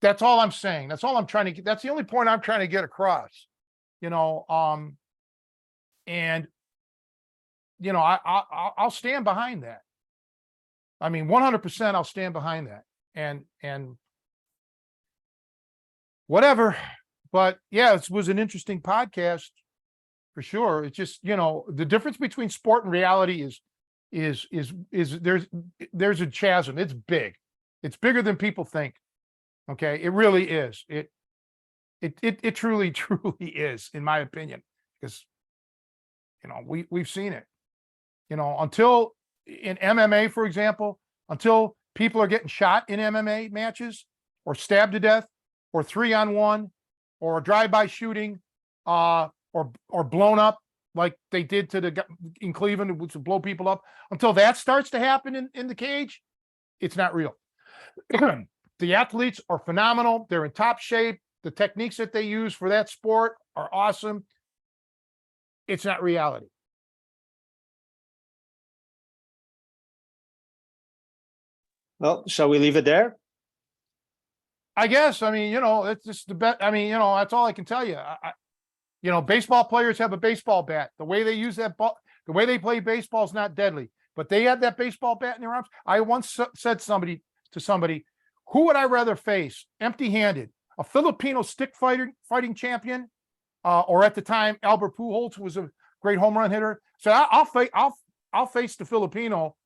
S1: That's all I'm saying. That's all I'm trying to get. That's the only point I'm trying to get across. And I'll stand behind that. I mean, 100% I'll stand behind that. And whatever. But yeah, it was an interesting podcast for sure. It's just, the difference between sport and reality is there's a chasm. It's big. It's bigger than people think. Okay. It really is. It truly, truly is, in my opinion, because, we've seen it, until in MMA, for example, until people are getting shot in MMA matches or stabbed to death or 3-on-1 or a drive-by shooting, or blown up like they did in Cleveland, which would blow people up. Until that starts to happen in the cage, it's not real. The athletes are phenomenal. They're in top shape. The techniques that they use for that sport are awesome. It's not reality.
S3: Well, shall we leave it there?
S1: I guess. I mean, it's just the bet. I mean, that's all I can tell you. Baseball players have a baseball bat. The way they use that ball, the way they play baseball is not deadly, but they have that baseball bat in their arms. I once said to somebody, who would I rather face empty-handed? A Filipino stick fighting champion, or at the time, Albert Pujols was a great home run hitter. So I'll face the Filipino,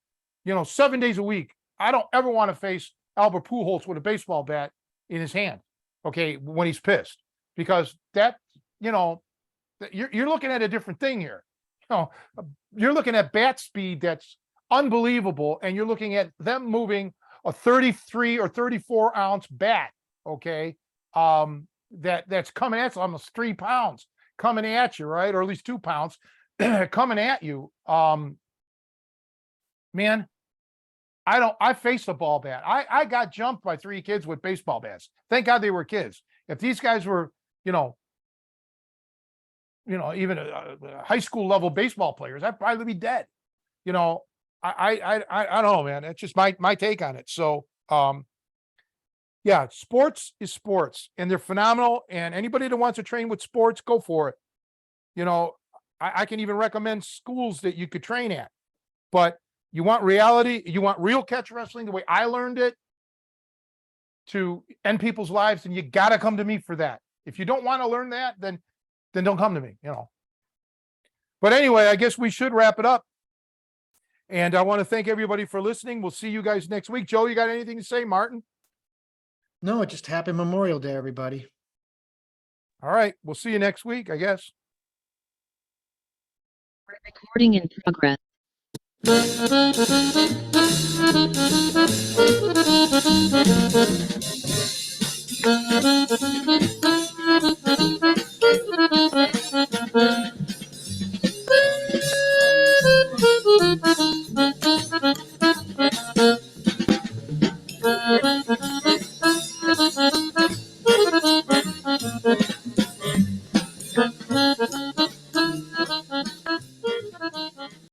S1: 7 days a week. I don't ever want to face Albert Pujols with a baseball bat in his hand. Okay, when he's pissed, because that, you're looking at a different thing here. You're looking at bat speed that's unbelievable, and you're looking at them moving a 33 or 34 ounce bat. Okay, that's coming at almost 3 pounds coming at you, right? Or at least 2 pounds coming at you. Man, I faced a ball bat. I got jumped by 3 kids with baseball bats. Thank God they were kids. If these guys were, even high school level baseball players, I'd probably be dead. I don't know, man. That's just my take on it. So, yeah, sports is sports, and they're phenomenal. And anybody that wants to train with sports, go for it. I can even recommend schools that you could train at. But you want reality, you want real catch wrestling, the way I learned it, to end people's lives, and you got to come to me for that. If you don't want to learn that, then don't come to me, But anyway, I guess we should wrap it up. And I want to thank everybody for listening. We'll see you guys next week. Joe, you got anything to say, Martin?
S2: No, just happy Memorial Day, everybody.
S1: All right. We'll see you next week, I guess.
S4: Recording in progress.